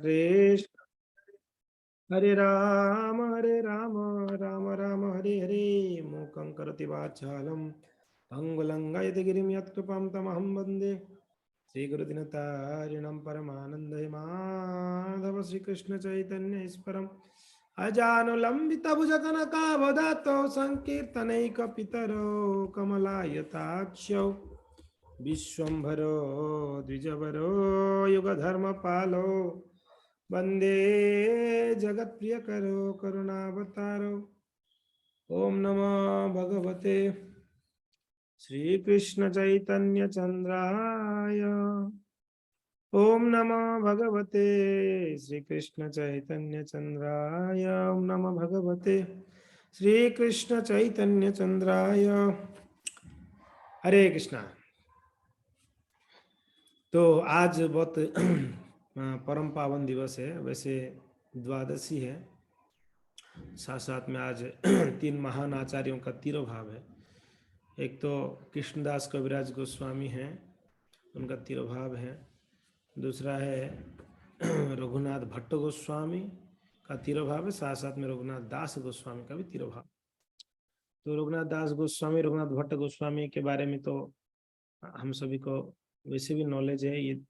कृष्ण हरे राम राम राम हरे हरे। मूकं करोति वाचालं पंगुलंघयति गिरिं यत्कृपां तमहं वन्दे श्रीगुरुदिनतारिणं परमानन्दे माधव श्रीकृष्ण चैतन्य ईश्वरम् अजानुलम्बितभुजगनकावदातो संकीर्तनैकपितरो कमलायताक्षौ विश्वम्भरो द्विजवरो युगधर्मपालो वन्दे जगत्प्रियकरो करुणावतारो। ओम नमो भगवते श्रीकृष्ण चैतन्य चंद्राय। ओम नमो भगवते श्रीकृष्ण चैतन्य चंद्राय। ओम नमो भगवते श्रीकृष्ण चैतन्य चंद्राय। हरे कृष्णा। तो आज बहुत परम पावन दिवस है। वैसे द्वादशी है, साथ साथ में आज 3 महान आचार्यों का तिरोभाव है। एक तो कृष्णदास कविराज गोस्वामी हैं, उनका तिरोभाव है। दूसरा है रघुनाथ भट्ट गोस्वामी का तिरोभाव है, साथ साथ में रघुनाथ दास गोस्वामी का भी तिरोभाव। तो रघुनाथ दास गोस्वामी, रघुनाथ भट्ट गोस्वामी के बारे में तो हम सभी को वैसे भी नॉलेज है। ये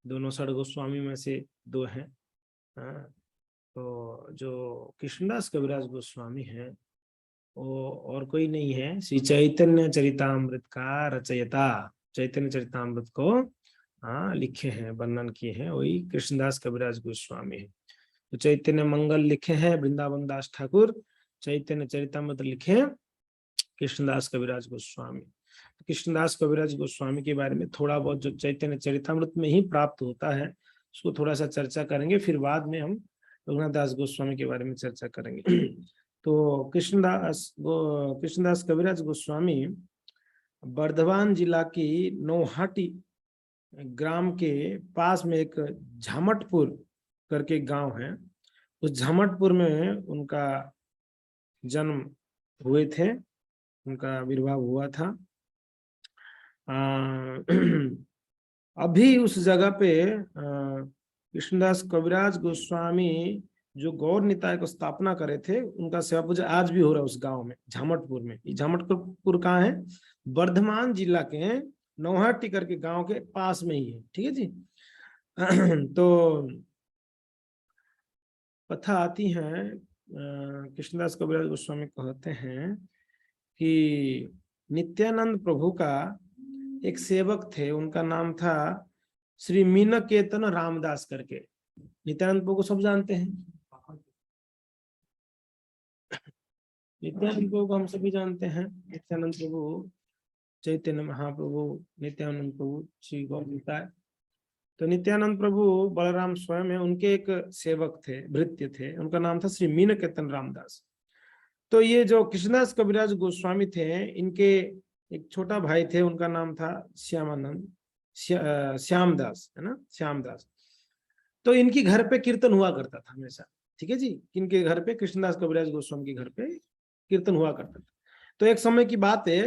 दोनों षड गोस्वामी में से 2 हैं। तो जो कृष्णदास कविराज गोस्वामी हैं वो और कोई नहीं है, श्री चैतन्य चरितामृत का रचयिता। चैतन्य चरितामृत को लिखे हैं, वर्णन किए हैं, वही कृष्णदास कविराज गोस्वामी है। तो चैतन्य मंगल लिखे हैं वृंदावन दास ठाकुर, चैतन्य चरितामृत लिखे कृष्णदास कविराज गोस्वामी। तो कृष्णदास कविराज गोस्वामी के बारे में थोड़ा बहुत जो चैतन्य चरितामृत में ही प्राप्त होता है उसको थोड़ा सा चर्चा करेंगे, फिर बाद में हम रघुनाथ दास गोस्वामी के बारे में चर्चा करेंगे। तो कृष्णदास कविराज गोस्वामी बर्धमान जिला की नौहाटी ग्राम के पास में एक झामटपुर करके गांव है। उस झामटपुर में उनका जन्म हुए थे, उनका आविर्भाव हुआ था। अभी उस जगह पे कृष्णदास कविराज गोस्वामी जो गौर निताय को स्थापना करे थे, उनका सेवा पूजा आज भी हो रहा है उस गांव में, झामटपुर में। ये झामटपुर कहाँ है? वर्धमान जिला के नौहाटी करके गांव के पास में ही है। ठीक है जी। तो कथा आती है, कृष्णदास कविराज गोस्वामी कहते हैं कि नित्यानंद प्रभु का एक सेवक थे, उनका नाम था श्री मीनकेतन रामदास करके। नित्यानंद प्रभु को सब जानते हैं, नित्यानंद प्रभु को हम सभी जानते हैं। नित्यानंद प्रभु चैतन्य महाप्रभु, नित्यानंद प्रभु श्री गौर निताय। तो नित्यानंद प्रभु बलराम स्वयं है, उनके एक सेवक थे, भृत्य थे, उनका नाम था श्री मीनकेतन रामदास। तो ये जो कृष्णदास कविराज गोस्वामी थे, इनके एक छोटा भाई थे, उनका नाम था श्यामानंद, श्यामदास, है ना, श्यामदास। तो इनकी घर पे कीर्तन हुआ करता था हमेशा। ठीक है जी, इनके घर पे, कृष्णदास कविराज गोस्वामी के घर पे कीर्तन हुआ करता था। तो एक समय की बात है,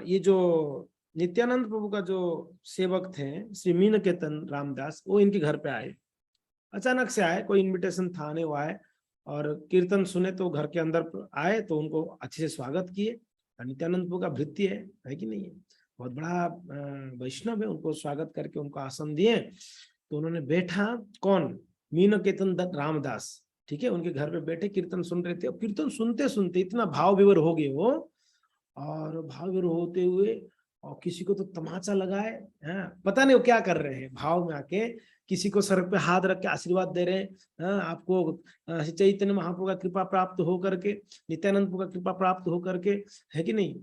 ये जो नित्यानंद प्रभु का जो सेवक थे श्री मीनकेतन रामदास, वो इनके घर पे आए, अचानक से आए, कोई इनविटेशन था नहीं, वो आए और कीर्तन सुने तो घर के अंदर आए, तो उनको अच्छे से स्वागत किए। नित्यानंद प्रभु का भृत्य है कि नहीं है, बहुत बड़ा वैष्णव है, उनको स्वागत करके उनको आसन दिए। तो उन्होंने बैठा, कौन? मीनकेतन रामदास, ठीक है, उनके घर पे बैठे कीर्तन सुन रहे थे। और कीर्तन सुनते सुनते इतना भाव विभोर हो गए वो, और भाव विभोर होते हुए और किसी को तो तमाचा लगाए, पता नहीं वो क्या कर रहे हैं, भाव में आके किसी को सर पे हाथ रख के आशीर्वाद दे रहे हैं। आपको चैतन्य महाप्रभु का कृपा प्राप्त हो करके, नित्यानंद प्रभु का कृपा प्राप्त हो करके, है कि नहीं,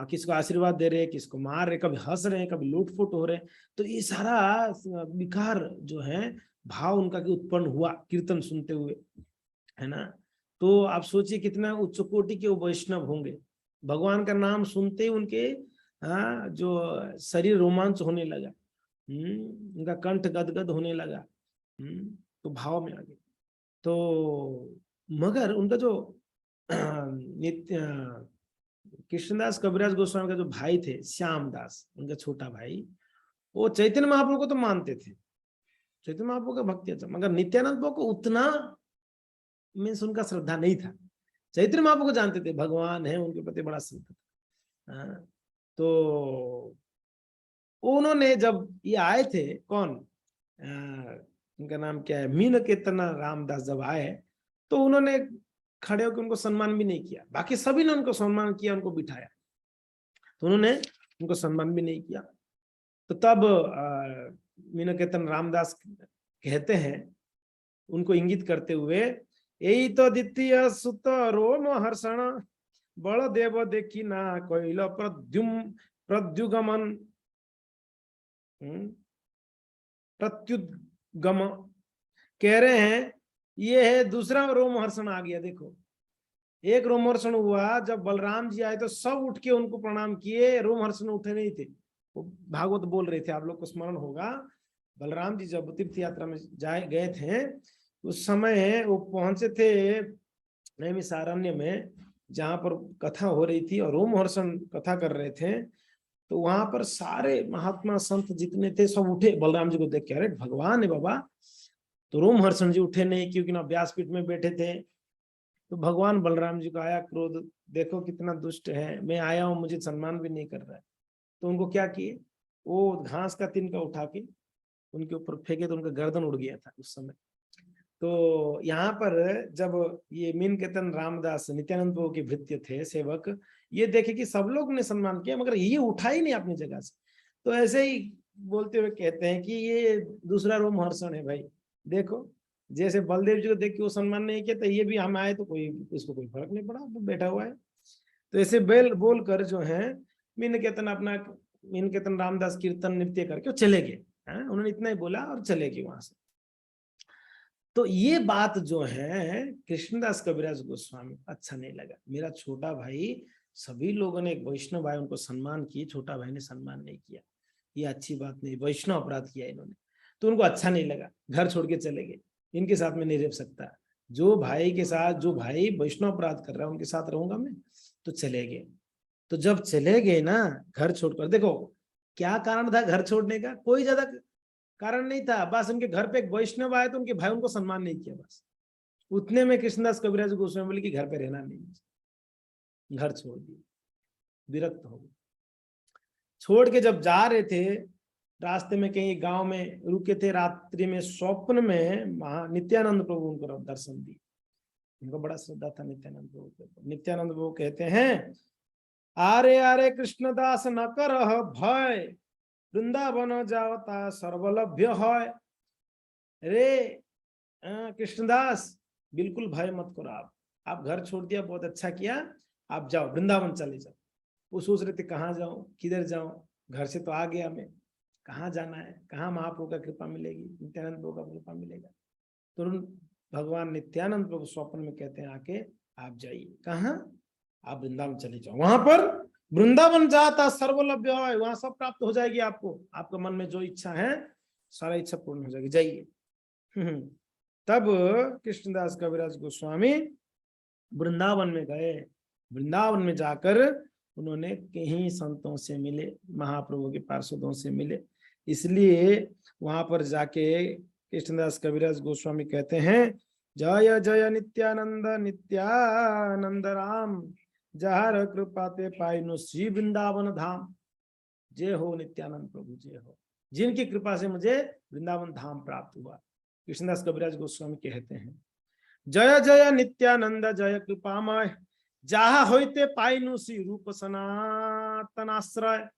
किसको आशीर्वाद दे रहे हैं, किसको मार रहे, कभी हंस रहे हैं, कभी लूटफुट हो रहे हैं। तो ये सारा विकार जो है भाव उनका उत्पन्न हुआ कीर्तन सुनते हुए, है ना। तो आप सोचिए कितना उच्च कोटि के वैष्णव होंगे। भगवान का नाम सुनते ही उनके जो शरीर रोमांच होने लगा, उनका कंठ गदगद होने लगा, तो भाव में आ गए। तो मगर उनका जो नित्य कृष्णदास कविराज गोस्वामी का जो भाई थे श्यामदास, उनका छोटा भाई, वो चैतन्य महाप्रभु को तो मानते थे, चैतन्य महाप्रभु का भक्ति अच्छा, मगर नित्यानंद प्रभु को उतना मीन्स उनका श्रद्धा नहीं था। चैतन्य महाप्रभु को जानते थे, भगवान है, उनके प्रति बड़ा श्रद्धा था। तो उन्होंने जब ये आए थे, कौन उनका नाम क्या है, मीन कीर्तन रामदास जब आए तो उन्होंने खड़े होकर उनको सम्मान भी नहीं किया। बाकी सभी ने उनको सम्मान किया, उनको बिठाया, तो उन्होंने उनको सम्मान भी नहीं किया। तो तब मीन कीर्तन रामदास कहते हैं, उनको इंगित करते हुए, यही तो द्वितीय सुत रोम हर्षण बड़ देव देखी ना कोइल प्रद्युगमन प्रत्युद्गम, कह रहे हैं ये है दूसरा रोमहर्षण आ गया। देखो, एक रोमहर्षण हुआ जब बलराम जी आए तो सब उठ के उनको प्रणाम किए, रोमहर्षण उठे नहीं थे। वो भागवत बोल रहे थे, आप लोग को स्मरण होगा, बलराम जी जब तीर्थ यात्रा में गए थे उस समय वो पहुंचे थे नैमिषारण्य में, जहां पर कथा हो रही थी और रोमहर्षण कथा कर रहे थे। तो वहां पर सारे महात्मा संत जितने थे सब उठे बलराम जी को देख के, अरे भगवान है बाबा। तो रोमहर्षण जी उठे नहीं, क्योंकि ना व्यासपीठ में बैठे थे। तो भगवान बलराम जी को आया क्रोध, देखो कितना दुष्ट है, मैं आया हूं, मुझे सम्मान भी नहीं कर रहा है। तो उनको क्या किए, वो घास का तिनका उठा के उनके ऊपर फेंके, तो उनका गर्दन उड़ गया था उस समय। तो यहाँ पर जब ये मीन कीर्तन रामदास नित्यानंद प्रभु के भृत्य थे, सेवक, ये देखे कि सब लोग ने सम्मान किया मगर ये उठा ही नहीं अपनी जगह से। तो ऐसे ही बोलते हुए कहते हैं कि ये दूसरा रोमहर्षण है भाई। देखो, जैसे बलदेव जी को देख के वो सम्मान नहीं किया, तो ये भी हम आए तो कोई इसको कोई फर्क नहीं पड़ा, वो बैठा हुआ है। तो ऐसे बोल कर जो है मीन कीर्तन रामदास कीर्तन नृत्य करके वो चले गए। उन्होंने इतना ही बोला और चले गए वहां से। तो ये बात जो है कृष्णदास कविराज गोस्वामी अच्छा नहीं लगा। मेरा छोटा भाई, सभी लोगों ने, एक वैष्णव भाई उनको सम्मान किए, छोटा भाई ने सम्मान नहीं किया, ये अच्छी बात नहीं, वैष्णव अपराध किया इन्होंने। तो उनको अच्छा नहीं लगा, घर छोड़ के चले गए, इनके साथ में नहीं रह सकता। जो भाई के साथ, जो भाई वैष्णव अपराध कर रहा है उनके साथ रहूंगा मैं। तो चले गए। तो जब चले गए ना घर छोड़कर, देखो क्या कारण था घर छोड़ने का, कोई ज्यादा कारण नहीं था, बस उनके घर पे एक वैष्णव आए तो उनके भाई उनको सम्मान नहीं किया, बस उतने में कृष्णदास कविराज गोस्वामी बोले कि घर पे रहना नहीं, घर छोड़ दिए, विरक्त हो गए। छोड़ के जब जा रहे थे, रास्ते में कहीं गांव में रुके थे, रात्रि में स्वप्न में नित्यानंद प्रभु उनको दर्शन दिए। उनको बड़ा श्रद्धा था नित्यानंद प्रभु के। नित्यानंद प्रभु कहते हैं, आरे आरे कृष्णदास न कर भय, वृंदावन जावता सर्वलभ्य है। रे कृष्णदास, बिल्कुल भय मत करो, आप घर छोड़ दिया, बहुत अच्छा किया, आप जाओ वृंदावन चले जाओ। वो सोच रहे थे कहाँ जाऊं, किधर जाऊं, घर से तो आ गया मैं, कहाँ जाना है, कहाँ महाप्रभु का कृपा मिलेगी, नित्यानंद प्रभु का कृपा मिलेगा। तो भगवान नित्यानंद प्रभु स्वप्न में कहते हैं आके, आप जाइए, कहाँ, आप वृंदावन चले जाओ, वहां पर वृंदावन जाता सर्वलभ्य है, वहां सब प्राप्त हो जाएगी आपको, आपके मन में जो इच्छा है सारा इच्छा पूर्ण हो जाएगी, जाइए। तब कृष्णदास कविराज गोस्वामी वृंदावन में गए। वृंदावन में जाकर उन्होंने कहीं संतों से मिले, महाप्रभु के पार्षदों से मिले। इसलिए वहां पर जाके कृष्णदास कविराज गोस्वामी कहते हैं, जय जय नित्यानंद नित्यानंद राम, जहर कृपा ते पाइनु श्री वृंदावन धाम। जय हो नित्यानंद प्रभु, जय हो, जिनकी कृपा से मुझे वृंदावन धाम प्राप्त हुआ। कृष्णदास कविराज गोस्वामी कहते हैं, जय जय नित्यानंद जय कृपामय, जहा होते पाइनु श्री रूप सनातन आश्रय।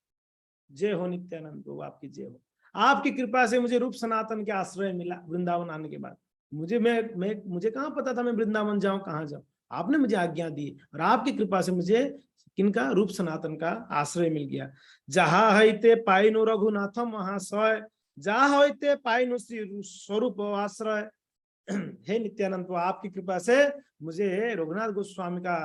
जय हो नित्यानंद प्रभु, आपकी जय हो, आपकी कृपा से मुझे रूप सनातन के आश्रय मिला वृंदावन आने के बाद। मुझे कहाँ पता था मैं वृंदावन जाऊं, कहाँ जाऊं, आपने मुझे आज्ञा दी और आपकी कृपा से मुझे किनका, रूप सनातन का आश्रय मिल गया। जहा हईते पाइनु रघुनाथम महाशय, जहा होते पाइनु श्री स्वरूप आश्रय। हे नित्यानंद प्रभु, आपकी कृपा से मुझे रघुनाथ गोस्वामी का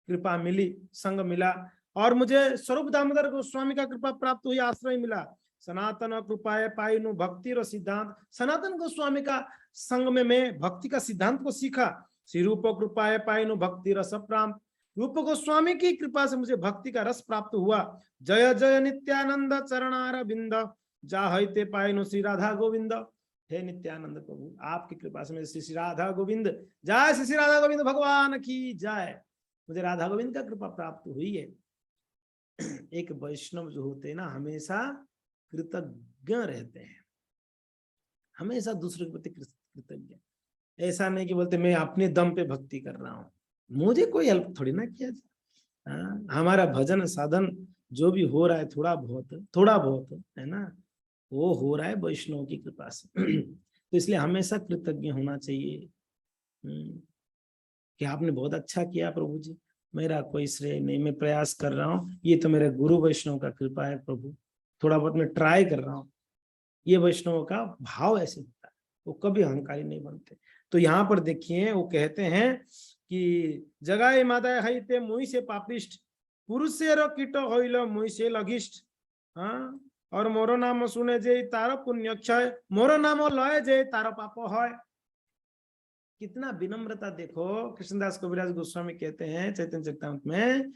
कृपा मिली, संग मिला, और मुझे स्वरूप दामोदर गोस्वामी का कृपा प्राप्त हुई, आश्रय मिला। सनातन कृपाए पाइनु भक्ति र सिद्धांत, सनातन गोस्वामी का संग में मैं भक्ति का सिद्धांत को सीखा। श्री रूप कृपाए पाइनु भक्ति रस प्राप्त, रूप गोस्वामी की कृपा से मुझे भक्ति का रस प्राप्त हुआ। जय जय नित्यानंद चरणार बिंद, जाहते पाइनु श्री राधा गोविंद। हे नित्यानंद प्रभु, आपकी कृपा से मुझे श्री राधा गोविंद, जय श्री राधा गोविंद भगवान की जय, मुझे राधा गोविंद का कृपा प्राप्त हुई है। एक वैष्णव जो होते हैं ना, हमेशा कृतज्ञ रहते हैं, हमेशा दूसरे के प्रति कृतज्ञ। ऐसा नहीं कि बोलते मैं अपने दम पे भक्ति कर रहा हूँ, मुझे कोई हेल्प थोड़ी ना किया जाए। हमारा भजन साधन जो भी हो रहा है थोड़ा बहुत है ना, वो हो रहा है वैष्णव की कृपा से। तो इसलिए हमेशा कृतज्ञ होना चाहिए कि आपने बहुत अच्छा किया प्रभु जी, मेरा कोई श्रेय नहीं, मैं प्रयास कर रहा हूँ, ये तो मेरे गुरु वैष्णव का कृपा है प्रभु, थोड़ा बहुत मैं ट्राई कर रहा हूँ। ये वैष्णव का भाव ऐसे होता है, वो कभी अहंकारी नहीं बनते। तो यहाँ पर देखिए वो कहते हैं कि जगाए माता हईते मुई से पापिष्ट, पुरुषेर कीट हईल मुई से लघिष्ठ। हाँ, और मोरो नाम सुने जे तार पुण्य क्षय, मोरो नाम लय जे तार पाप है। कितना विनम्रता देखो, कृष्णदास कविराज गोस्वामी कहते हैं चैतन्य चरितामृत में,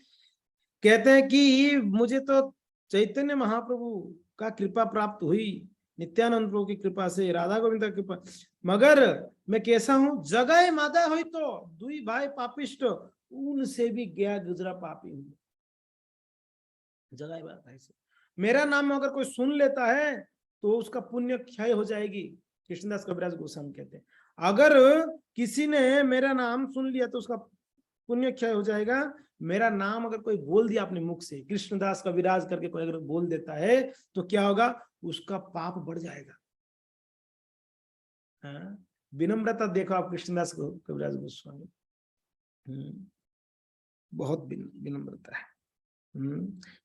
कहते हैं कि मुझे तो चैतन्य महाप्रभु का कृपा प्राप्त हुई, नित्यानंद प्रभु की कृपा से, राधा गोविंद की कृपा, मगर मैं कैसा हूं, जगह मादा हुई तो दुई भाई पापिष्ट, उनसे भी गया गुजरा पापी हूं। जगह भाई से मेरा नाम अगर कोई सुन लेता है तो उसका पुण्य क्षय हो जाएगी। कृष्णदास कविराज गोस्वामी कहते हैं अगर किसी ने मेरा नाम सुन लिया तो उसका पुण्य क्षय हो जाएगा। मेरा नाम अगर कोई बोल दिया अपने मुख से, कृष्णदास कविराज करके कोई अगर बोल देता है तो क्या होगा, उसका पाप बढ़ जाएगा। हाँ? विनम्रता देखो आप कृष्णदास कविराज गोस्वामी, बहुत विनम्रता है।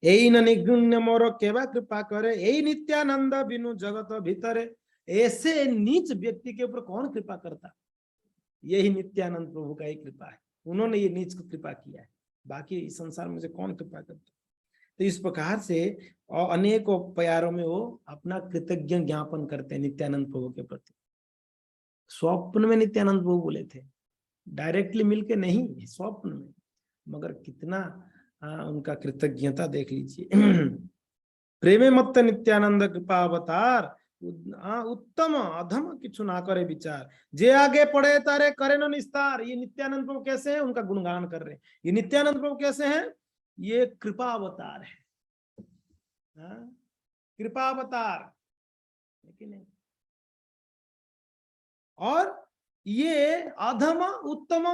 यही निगुण्य मोर केवा कृपा करे, यही नित्यानंद बिनु जगत भीतरे। ऐसे नीच व्यक्ति के ऊपर कौन कृपा करता, यही नित्यानंद प्रभु का ही कृपा है, उन्होंने ये नीच को कृपा किया है, बाकी इस संसार में से कौन कृपा करता। तो इस प्रकार से और अनेकों प्यारों में वो अपना कृतज्ञ ज्ञापन करते हैं नित्यानंद प्रभु के प्रति। स्वप्न में नित्यानंद प्रभु बोले थे, डायरेक्टली मिलके नहीं, स्वप्न में, मगर कितना उनका कृतज्ञता देख लीजिए। प्रेमे मत्त नित्यानंद कृपा अवतार, उत्तम अधम किछु ना करे विचार, जे आगे पढ़े तारे करे न निस्तार। ये नित्यानंद प्रभु कैसे हैं, उनका गुणगान कर रहे हैं। ये नित्यानंद प्रभु कैसे हैं, ये कृपा अवतार है, कृपा अवतार, नहीं। और ये अधम उत्तम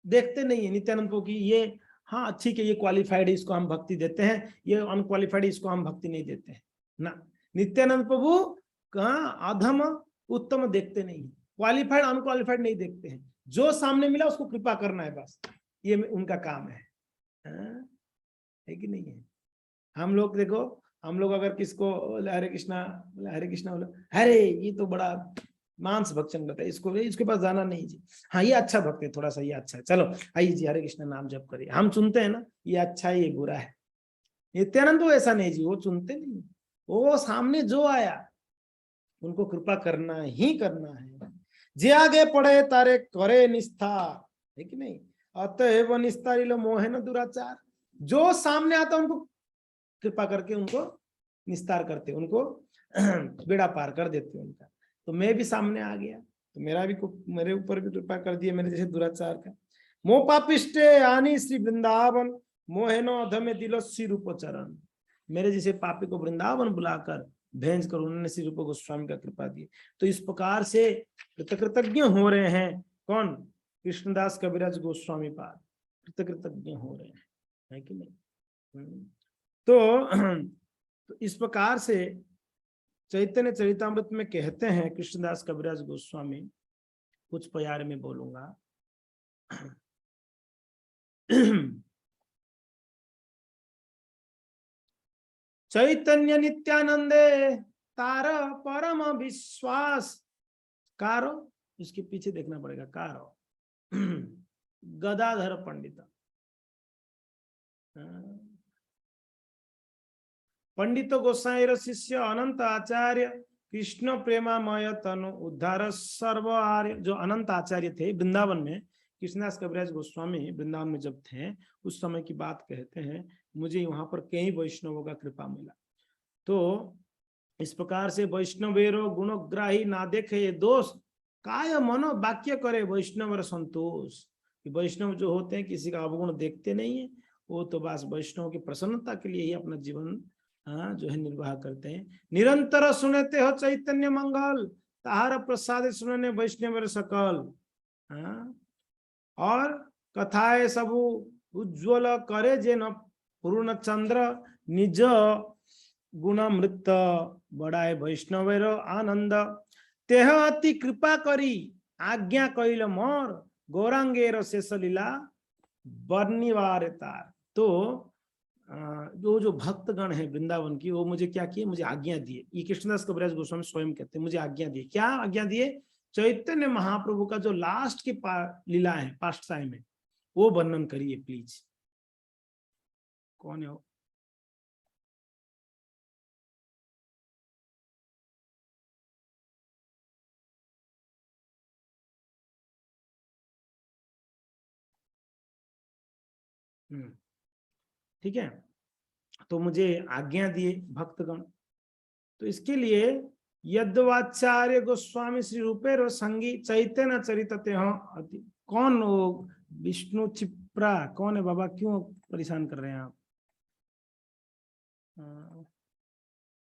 देखते नहीं है नित्यानंद प्रभु की, ये हाँ ठीक है, ये क्वालिफाइड है, इसको हम भक्ति देते हैं, ये अनक्वालिफाइड इसको हम भक्ति नहीं देते हैं ना। नित्यानंद प्रभु कहाँ अधम उत्तम देखते नहीं, क्वालिफाइड अनक्वालिफाइड नहीं देखते हैं, जो सामने मिला उसको कृपा करना है, बस ये उनका काम है कि नहीं है। हम लोग देखो, हम लोग अगर किसको हरे कृष्णा बोला, अरे ये तो बड़ा मांस भक्षण करता है, इसको इसके पास जाना नहीं जी, हाँ ये अच्छा भक्त है, थोड़ा सा ये अच्छा है, चलो आइए जी हरे कृष्ण नाम जप करिए। हम सुनते हैं ना, ये अच्छा है ये बुरा है। नित्यानंद तो ऐसा नहीं जी, वो सुनते नहीं, वो सामने जो आया उनको कृपा करना ही करना है। जे आगे पढ़े तारे करे निस्तार, है कि नहीं, अतएव निस्तारिलो मोहे न दुराचार। जो सामने आता उनको कृपा करके उनको निस्तार करते, उनको बेड़ा पार कर देते उनका। तो मैं भी सामने आ गया तो मेरे ऊपर भी कृपा कर दिए, मेरे जैसे दुराचार का। मोह पापिष्टे आनी श्री वृंदावन, मोहेनो अधमे दिलो श्री रूप चरण। मेरे जैसे पापी को वृंदावन बुलाकर भेज कर उन्होंने श्री रूप गोस्वामी का कृपा दी। तो इस प्रकार से कृतज्ञ हो रहे हैं कौन, कृष्णदास कविराज गोस्वामी पाद कृतज्ञ हो रहे हैं, है कि नहीं। तो इस प्रकार से चैतन्य चरितामृत में कहते हैं कृष्णदास कविराज गोस्वामी, कुछ प्यारे में बोलूंगा। चैतन्य नित्यानंदे तार परम विश्वास, कारो इसके पीछे देखना पड़ेगा, कारो गदाधर पंडित, पंडित गोसाई शिष्य अनंत आचार्य, कृष्ण प्रेमामय तनु उद्धार सर्व आर्य। जो अनंत आचार्य थे वृंदावन में, कृष्णदास कविराज गोस्वामी वृंदावन में जब थे उस समय की बात कहते हैं, मुझे वहां पर कई वैष्णवों का कृपा मिला। तो इस प्रकार से वैष्णवेरो गुणग्राही ना देखे ये दोष, काय मनो वाक्य करे वैष्णव संतोष। वैष्णव जो होते हैं किसी का अवगुण देखते नहीं है, वो तो बस वैष्णव की प्रसन्नता के लिए ही अपना जीवन जो है निर्वाह करते हैं। निरंतर सुनते हो चैतन्य मंगल, ताहार प्रसाद सुनने वैष्णव सकल। और कथाएं सब उज्ज्वल करे जे न पूर्ण चंद्र, निज गुणामृत बड़ाए वैष्णवेर आनंद। तेह अति कृपा करी आज्ञा कइल मोर, गौरांगेर शेष लीला बर्निवार तार। तो जो भक्तगण है वृंदावन की, वो मुझे क्या किए, मुझे आज्ञा दिए। ये कृष्णदास कविराज गोस्वामी स्वयं कहते हैं, मुझे आज्ञा दिए। क्या आज्ञा दिए? चैतन्य महाप्रभु का जो लास्ट की लीला है, पास्ट टाइम है, वो वर्णन करिए प्लीज। कौन है वो? ठीक है, तो मुझे आज्ञा दिए भक्तगण। तो इसके लिए यद्वाचार्य गोस्वामी श्री रूपेर संगी चैतन्य चरित कौन वो विष्णु चिप्रा कौन है बाबा, क्यों परेशान कर रहे हैं आप?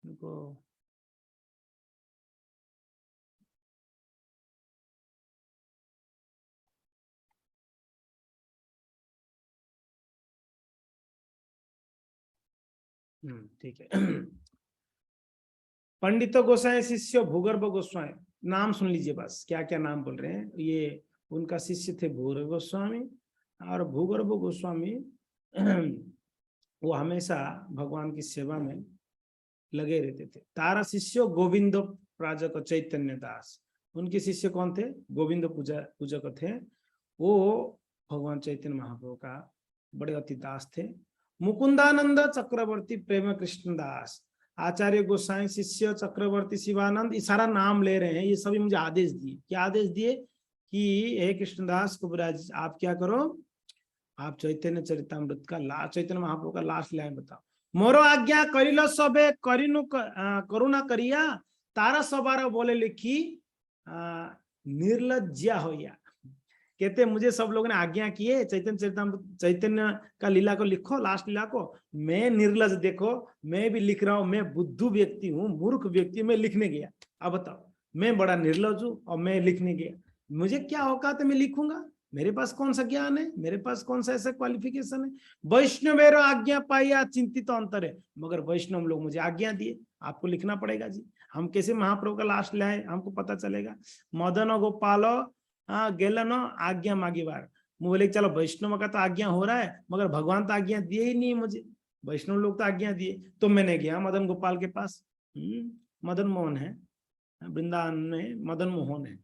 उनको ठीक है। पंडित गोसाई शिष्य भूगर्भ गोस्वामी, नाम सुन लीजिए बस, क्या क्या नाम बोल रहे हैं। ये उनका शिष्य थे भूगर्भ गोस्वामी, और भूगर्भ गोस्वामी वो हमेशा भगवान की सेवा में लगे रहते थे। तारा शिष्य गोविंद प्राजक चैतन्य दास, उनके शिष्य कौन थे? गोविंद पूजक थे। वो भगवान चैतन्य महाप्रभु का बड़े अति दास थे। मुकुंदानंद चक्रवर्ती प्रेम कृष्ण दास, आचार्य गोसाई शिष्य चक्रवर्ती शिवानंद, ये सारा नाम ले रहे हैं। ये सभी मुझे आदेश दिए। क्या आदेश दिए? कि हे कृष्णदास कविराज, आप क्या करो, आप चैतन्य चरितामृत का चैतन्य महाप्रभु का लास्ट लाइन बताओ। मोरो आज्ञा करिल सबे करिनु करुणा करिया, तारा सबार बोले लिखी निर्लज्जा होया। कहते मुझे सब लोगों ने आज्ञा किए चैतन्य चरितामृत, चैतन्य का लीला को लिखो, लास्ट लीला को। मैं निर्लज, देखो मैं भी लिख रहा हूं। मैं बुद्धू व्यक्ति हूँ, मूर्ख व्यक्ति, मैं लिखने गया। अब बताओ, मैं बड़ा निर्लज हूँ और मैं लिखने गया। मुझे क्या औकात है, मैं लिखूंगा? मेरे पास कौन सा ज्ञान है, मेरे पास कौन सा ऐसा क्वालिफिकेशन है? वैष्णवेरो आज्ञा पाया चिंतित अंतर है, मगर वैष्णव लोग मुझे आज्ञा दिए, आपको लिखना पड़ेगा जी। हम कैसे महाप्रभु का लास्ट लाए, हमको पता चलेगा। मदन गोपालो गेलन आज्ञा मागी बार, बोले चलो वैष्णव का तो आज्ञा हो रहा है, मगर भगवान तो आज्ञा दिए ही नहीं मुझे, वैष्णव लोग तो आज्ञा दिए। तो मैंने गया मदन गोपाल के पास। मदन मोहन है वृंदावन में, मदन मोहन है,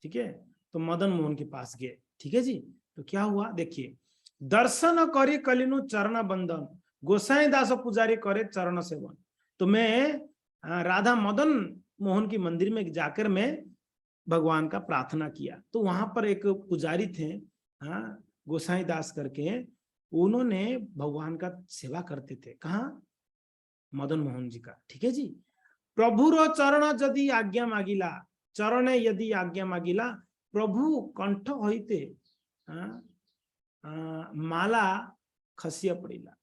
ठीक है। तो मदन मोहन के पास गए, ठीक है जी। तो क्या हुआ देखिए, दर्शन करे कलिनु चरण बंदन, गोसाई दास पुजारी करे चरण सेवन। तो मैं राधा मदन मोहन की मंदिर में जाकर मैं भगवान का प्रार्थना किया। तो वहां पर एक पुजारी थे गोसाई दास करके, उन्होंने भगवान का सेवा करते थे। कहाँ? मदन मोहन जी का, ठीक है जी। प्रभुर चरण यदि आज्ञा मागिला, चरण यदि आज्ञा मागिला, प्रभु कंठ होते माला खसिया पड़ीला।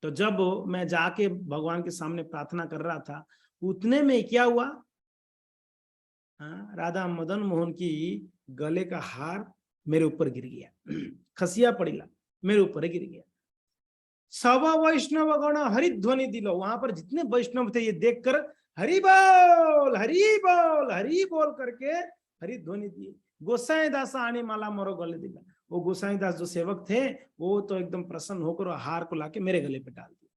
तो जब मैं जाके भगवान के सामने प्रार्थना कर रहा था, उतने में क्या हुआ, राधा मदन मोहन की गले का हार मेरे ऊपर गिर गया, खसिया पड़ीला मेरे ऊपर गिर गया। सब वैष्णव गण हरिध्वनि दिलो, वहां पर जितने वैष्णव थे ये देखकर हरि बोल हरि बोल हरि बोल करके हरिध्वनि दिए। गोसाई दास आने माला मोरो गले दिला, वो गोसाई दास जो सेवक थे वो तो एकदम प्रसन्न होकर हार को लाके मेरे गले पे डाल दिया।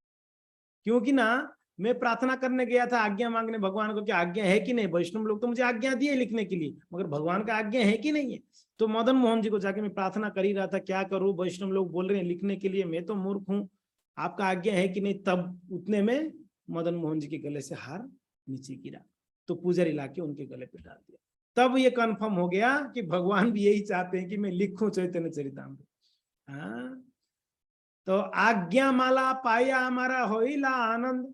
क्योंकि ना मैं प्रार्थना करने गया था आज्ञा मांगने भगवान को कि आज्ञा है कि नहीं, वैष्णव लोग तो मुझे आज्ञा दिए लिखने के लिए, मगर भगवान का आज्ञा है कि नहीं है। तो मदन मोहन जी को जाके मैं प्रार्थना कर ही रहा था, क्या करूं, वैष्णव लोग बोल रहे हैं लिखने के लिए, मैं तो मूर्ख हूं, आपका आज्ञा है कि नहीं। तब उतने में मदन मोहन जी के गले से हार नीचे गिरा, तो पुजारी लाके उनके गले पे डाल दिया। तब ये कन्फर्म हो गया कि भगवान भी यही चाहते हैं कि मैं लिखूं चैतन्य चरितामृत। तो आज्ञा माला पाया हमारा होइला आनंद,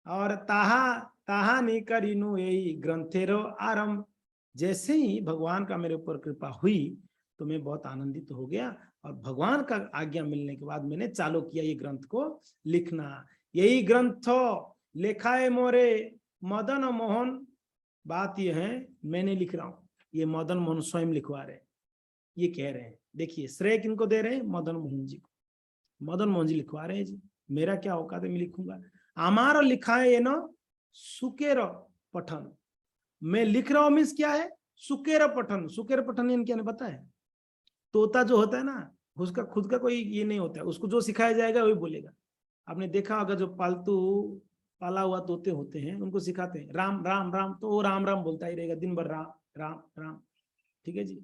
और ताहा ताहानी करीनु यही ग्रंथेरो आरंभ। जैसे ही भगवान का मेरे ऊपर कृपा हुई तो मैं बहुत आनंदित हो गया और भगवान का आज्ञा मिलने के बाद मैंने चालू किया ये ग्रंथ को लिखना। यही ग्रंथ लिखा है मोरे मदन मोहन। बात ये है मैंने लिख रहा हूं, ये मदन मोहन स्वयं लिखवा रहे हैं, ये कह रहे हैं। देखिए श्रेय किनको दे रहे हैं? मदन मोहन जी को। मदन मोहन जी लिखवा रहे हैं जी, मेरा क्या औकात है मैं लिखूंगा। हमारा लिखा है ये ना सुकेर पठन। मैं लिख रहा हूं मीन्स क्या है? सुकेर पठन। सुकेर पठन यानी क्या पता है? तोता जो होता है ना, उसका खुद का कोई ये नहीं होता है, उसको जो सिखाया जाएगा वही बोलेगा। आपने देखा अगर जो पालतू पाला हुआ तोते होते हैं उनको सिखाते हैं राम राम राम, तो वो राम राम बोलता ही रहेगा दिन भर, राम राम राम, ठीक है जी।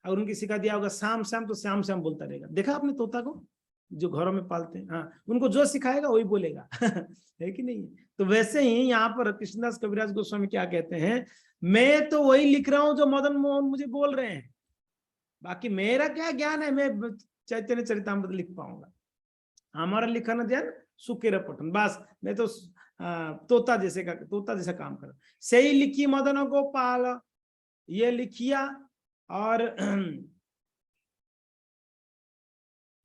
अगर उनकी सिखा दिया होगा श्याम श्याम, तो श्याम श्याम बोलता रहेगा। देखा आपने तोता को जो घरों में पालते हैं? हाँ, उनको जो सिखाएगा वही बोलेगा है कि नहीं? तो वैसे ही यहाँ पर कृष्णदास कविराज गोस्वामी क्या कहते हैं, मैं तो वही लिख रहा हूं जो मदन मोहन मुझे बोल रहे हैं, बाकी मेरा क्या ज्ञान है मैं चैतन्य चरितामृत लिख पाऊंगा। हमारा लिखा न ध्यान सुकेर पठन, बस मैं तो तोता जैसा काम कर। सही लिखी मदन गोपाल, ये लिखिया और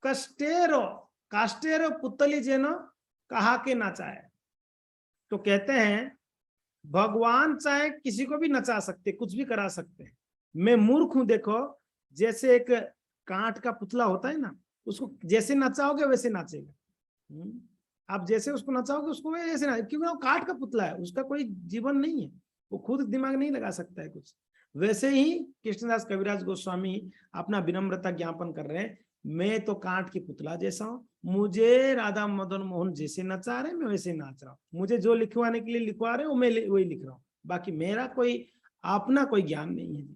कास्टेरो पुतली जेनो कहा के नचाए। तो कहते हैं भगवान चाहे किसी को भी नचा सकते, कुछ भी करा सकते हैं। मैं मूर्ख हूं, देखो जैसे एक कांट का पुतला होता है ना, उसको जैसे नचाओगे वैसे नाचेगा। आप जैसे उसको नचाओगे उसको वैसे ना, क्योंकि वो काठ का पुतला है, उसका कोई जीवन नहीं है, वो खुद दिमाग नहीं लगा सकता है कुछ। वैसे ही कृष्णदास कविराज गोस्वामी अपना विनम्रता ज्ञापन कर रहे हैं, मैं तो कांट की पुतला जैसा हूँ, मुझे राधा मदन मोहन जैसे नचा रहे मैं वैसे नाच रहा हूँ। मुझे जो लिखवाने के लिए लिखवा रहे हो मैं वही लिख रहा हूँ, बाकी मेरा कोई अपना कोई ज्ञान नहीं है।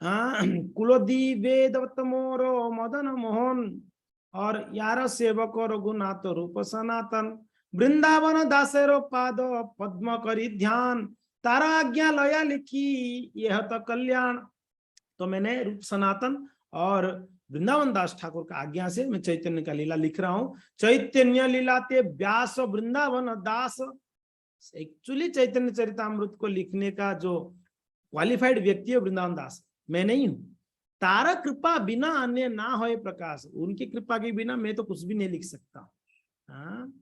हाँ, कुलोदी वेदवत मोरो मदन मोहन और यार सेवक रघुनाथ रूप सनातन। वृंदावन दासेरो पाद पद्म करी ध्यान, तारा आज्ञा लया लिखी यह तो कल्याण। तो मैंने रूप सनातन और वृंदावन दास ठाकुर का आज्ञा से मैं चैतन्य का लीला लिख रहा हूँ। चैतन्य लीलाते व्यास वृंदावन दास। एक्चुअली चैतन्य चरितामृत को लिखने का जो क्वालिफाइड व्यक्ति है वृंदावन दास, मैं नहीं हूं। तारा कृपा बिना अन्य ना होए प्रकाश, उनकी कृपा के बिना मैं तो कुछ भी नहीं लिख सकता। हाँ?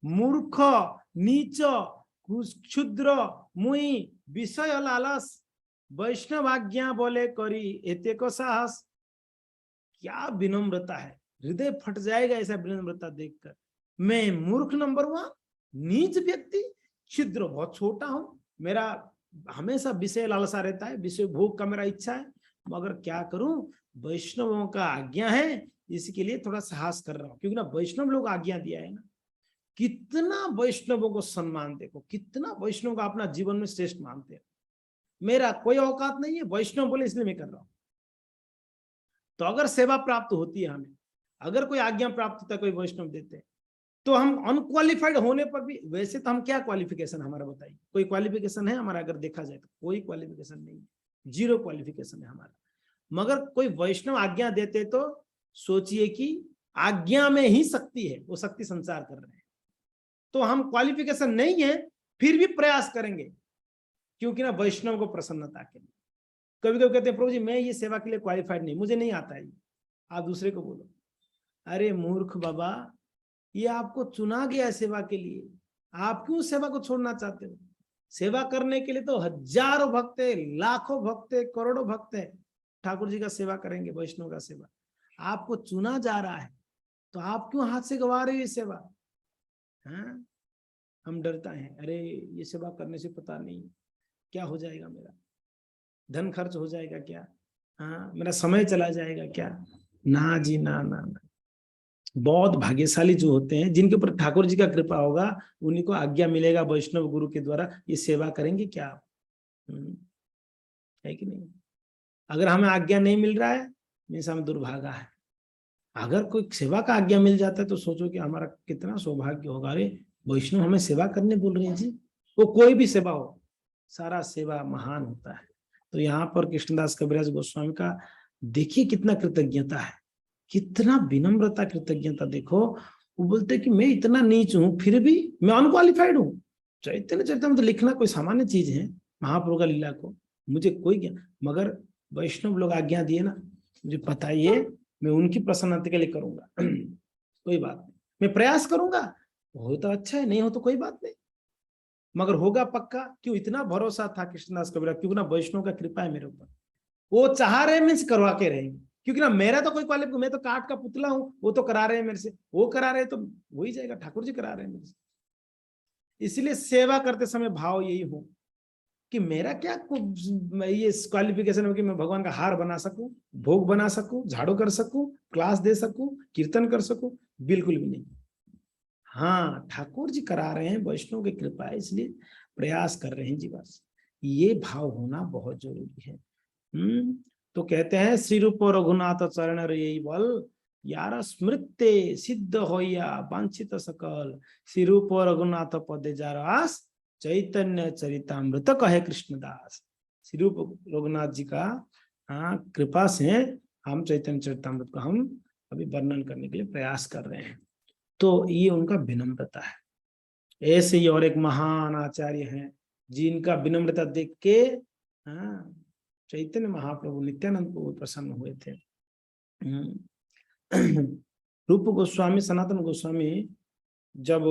मूर्ख नीच क्षुद्र मुई विषय लालस, वैष्णवाज्ञा बोले करी एते को साहस। क्या विनम्रता है, हृदय फट जाएगा ऐसा विनम्रता देखकर। मैं मूर्ख नंबर 1, नीच व्यक्ति, क्षुद्र बहुत छोटा हूं, मेरा हमेशा विषय लालसा रहता है, विषय भोग का मेरा इच्छा है, मगर क्या करूं, वैष्णवों का आज्ञा है इसके लिए थोड़ा साहस कर रहा हूं, क्योंकि ना वैष्णव लोग आज्ञा दिया है ना। कितना वैष्णवों को सम्मान, देखो कितना वैष्णव का अपना जीवन में श्रेष्ठ मानते हैं। मेरा कोई औकात नहीं है, वैष्णव बोले इसलिए मैं कर रहा हूं। तो अगर सेवा प्राप्त होती है हमें, अगर कोई आज्ञा प्राप्त होता है, कोई वैष्णव देते हैं, तो हम अनक्वालिफाइड होने पर भी, वैसे तो हम क्या क्वालिफिकेशन हमारा बताइए, कोई क्वालिफिकेशन है हमारा? अगर देखा जाए तो कोई क्वालिफिकेशन नहीं है, 0 क्वालिफिकेशन है हमारा। मगर कोई वैष्णव आज्ञा देते तो सोचिए कि आज्ञा में ही शक्ति है, वो शक्ति संचार कर रहे हैं। तो हम क्वालिफिकेशन नहीं है फिर भी प्रयास करेंगे, क्योंकि ना वैष्णव को प्रसन्नता के लिए। कभी कभी कहते हैं प्रभु जी मैं ये सेवा के लिए क्वालिफाइड नहीं, मुझे नहीं आता है, आप दूसरे को बोलो। अरे मूर्ख बाबा, ये आपको चुना गया है सेवा के लिए, आप क्यों सेवा को छोड़ना चाहते हो? सेवा करने के लिए तो हजारों भक्त है, लाखों भक्त है, करोड़ों भक्त है, ठाकुर जी का सेवा करेंगे, वैष्णव का सेवा। आपको चुना जा रहा है तो आप क्यों हाथ से गवा रहे हो ये सेवा? हाँ, हम डरता है, अरे ये सेवा करने से पता नहीं क्या हो जाएगा, मेरा धन खर्च हो जाएगा क्या, हाँ मेरा समय चला जाएगा क्या। ना जी ना ना ना, बहुत भाग्यशाली जो होते हैं जिनके ऊपर ठाकुर जी का कृपा होगा, उन्हीं को आज्ञा मिलेगा वैष्णव गुरु के द्वारा, ये सेवा करेंगे क्या आप? है कि नहीं? अगर हमें आज्ञा नहीं मिल रहा है मीन्स हम दुर्भागा है। अगर कोई सेवा का आज्ञा मिल जाता है तो सोचो कि हमारा कितना सौभाग्य होगा। अरे वैष्णव हमें सेवा करने बोल रहे हैं जी, वो कोई भी सेवा हो, सारा सेवा महान होता है। तो यहाँ पर कृष्णदास कविराज गोस्वामी का देखिए कितना कृतज्ञता है, कितना विनम्रता, कृतज्ञता। देखो वो बोलते कि मैं इतना नीच हूं फिर भी मैं अनक्वालिफाइड हूं, चैतन्य चरितामृत लिखना कोई सामान्य चीज है, महाप्रभु का लीला को मुझे कोई क्या, मगर वैष्णव लोग आज्ञा दिए ना, मुझे पता ये मैं उनकी प्रसन्नता के लिए करूंगा। कोई बात नहीं, मैं प्रयास करूंगा, हो तो अच्छा है, नहीं हो तो कोई बात नहीं, मगर होगा पक्का। क्यों? इतना भरोसा था कृष्णदास कबीरदास, क्योंकि ना वैष्णव का कृपा है मेरे ऊपर, वो चाह रहे मीन्स करवा के रहेंगे, क्योंकि ना मेरा तो कोई क्वालिफिकेशन, मैं तो काठ का पुतला हूं, वो तो करा रहे हैं मेरे से, वो करा रहे हैं तो हो ही जाएगा, ठाकुर जी करा रहे हैं मेरे से। इसलिए सेवा करते समय भाव यही हो कि मेरा क्या ये क्वालिफिकेशन हो कि मैं भगवान का हार बना सकूं, भोग बना सकूं, झाड़ू कर सकूं, क्लास दे सकूं, कीर्तन कर सकूं, बिल्कुल भी नहीं। हाँ, ठाकुर जी करा रहे हैं, वैष्णव की कृपा है, इसलिए प्रयास कर रहे हैं जी, बस ये भाव होना बहुत जरूरी है। तो कहते हैं श्री रूप रघुनाथ चरण यही बल, यार स्मृत्य सिद्ध होया वांछित सकल, श्री रूप रघुनाथ पदे जारास, चैतन्य चरितामृत कहे कृष्णदास। श्री रूप रघुनाथ जी का कृपा से हम चैतन्य चरितामृत को हम अभी वर्णन करने के लिए प्रयास कर रहे हैं। तो ये उनका विनम्रता है। ऐसे ही और एक महान आचार्य हैं जिनका विनम्रता देख के चैतन्य महाप्रभु नित्यानंद को प्रसन्न हुए थे। रूप गोस्वामी सनातन गोस्वामी जब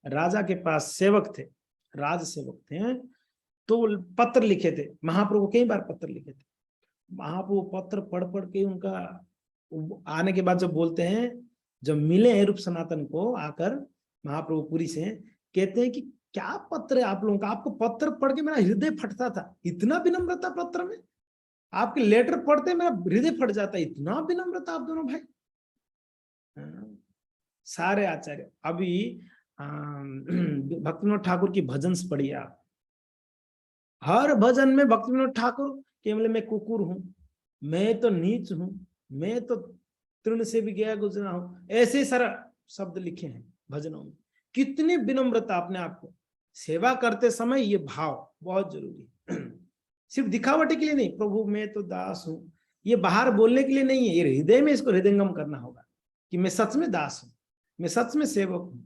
राजा के पास सेवक थे, राज सेवक थे, तो पत्र लिखे थे महाप्रभु, कई बार पत्र लिखे थे। महाप्रभु पत्र पढ़ पढ़ के उनका आने के बाद जब बोलते हैं, जब मिले हैं रूप सनातन को आकर महाप्रभु पुरी से, कहते हैं कि क्या पत्र है आप लोगों का, आपको पत्र पढ़ के मेरा हृदय फटता था, इतना विनम्रता पत्र में, आपके लेटर पढ़ते मेरा हृदय फट जाता, इतना विनम्रता आप दोनों भाई। सारे आचार्य अभी भक्तिविनोद ठाकुर की भजन पढ़िए आप, हर भजन में भक्तिविनोद ठाकुर केवल मैं कुकुर हूं, मैं तो नीच हूं, मैं तो तृण से भी गया गुजरा हूं, ऐसे सारा शब्द लिखे हैं भजनों में। कितनी विनम्रता अपने आप को, सेवा करते समय ये भाव बहुत जरूरी है। सिर्फ दिखावटी के लिए नहीं, प्रभु मैं तो दास हूं, ये बाहर बोलने के लिए नहीं है, ये हृदय में इसको हृदयंगम करना होगा कि मैं सच में दास हूं, मैं सच में सेवक हूं।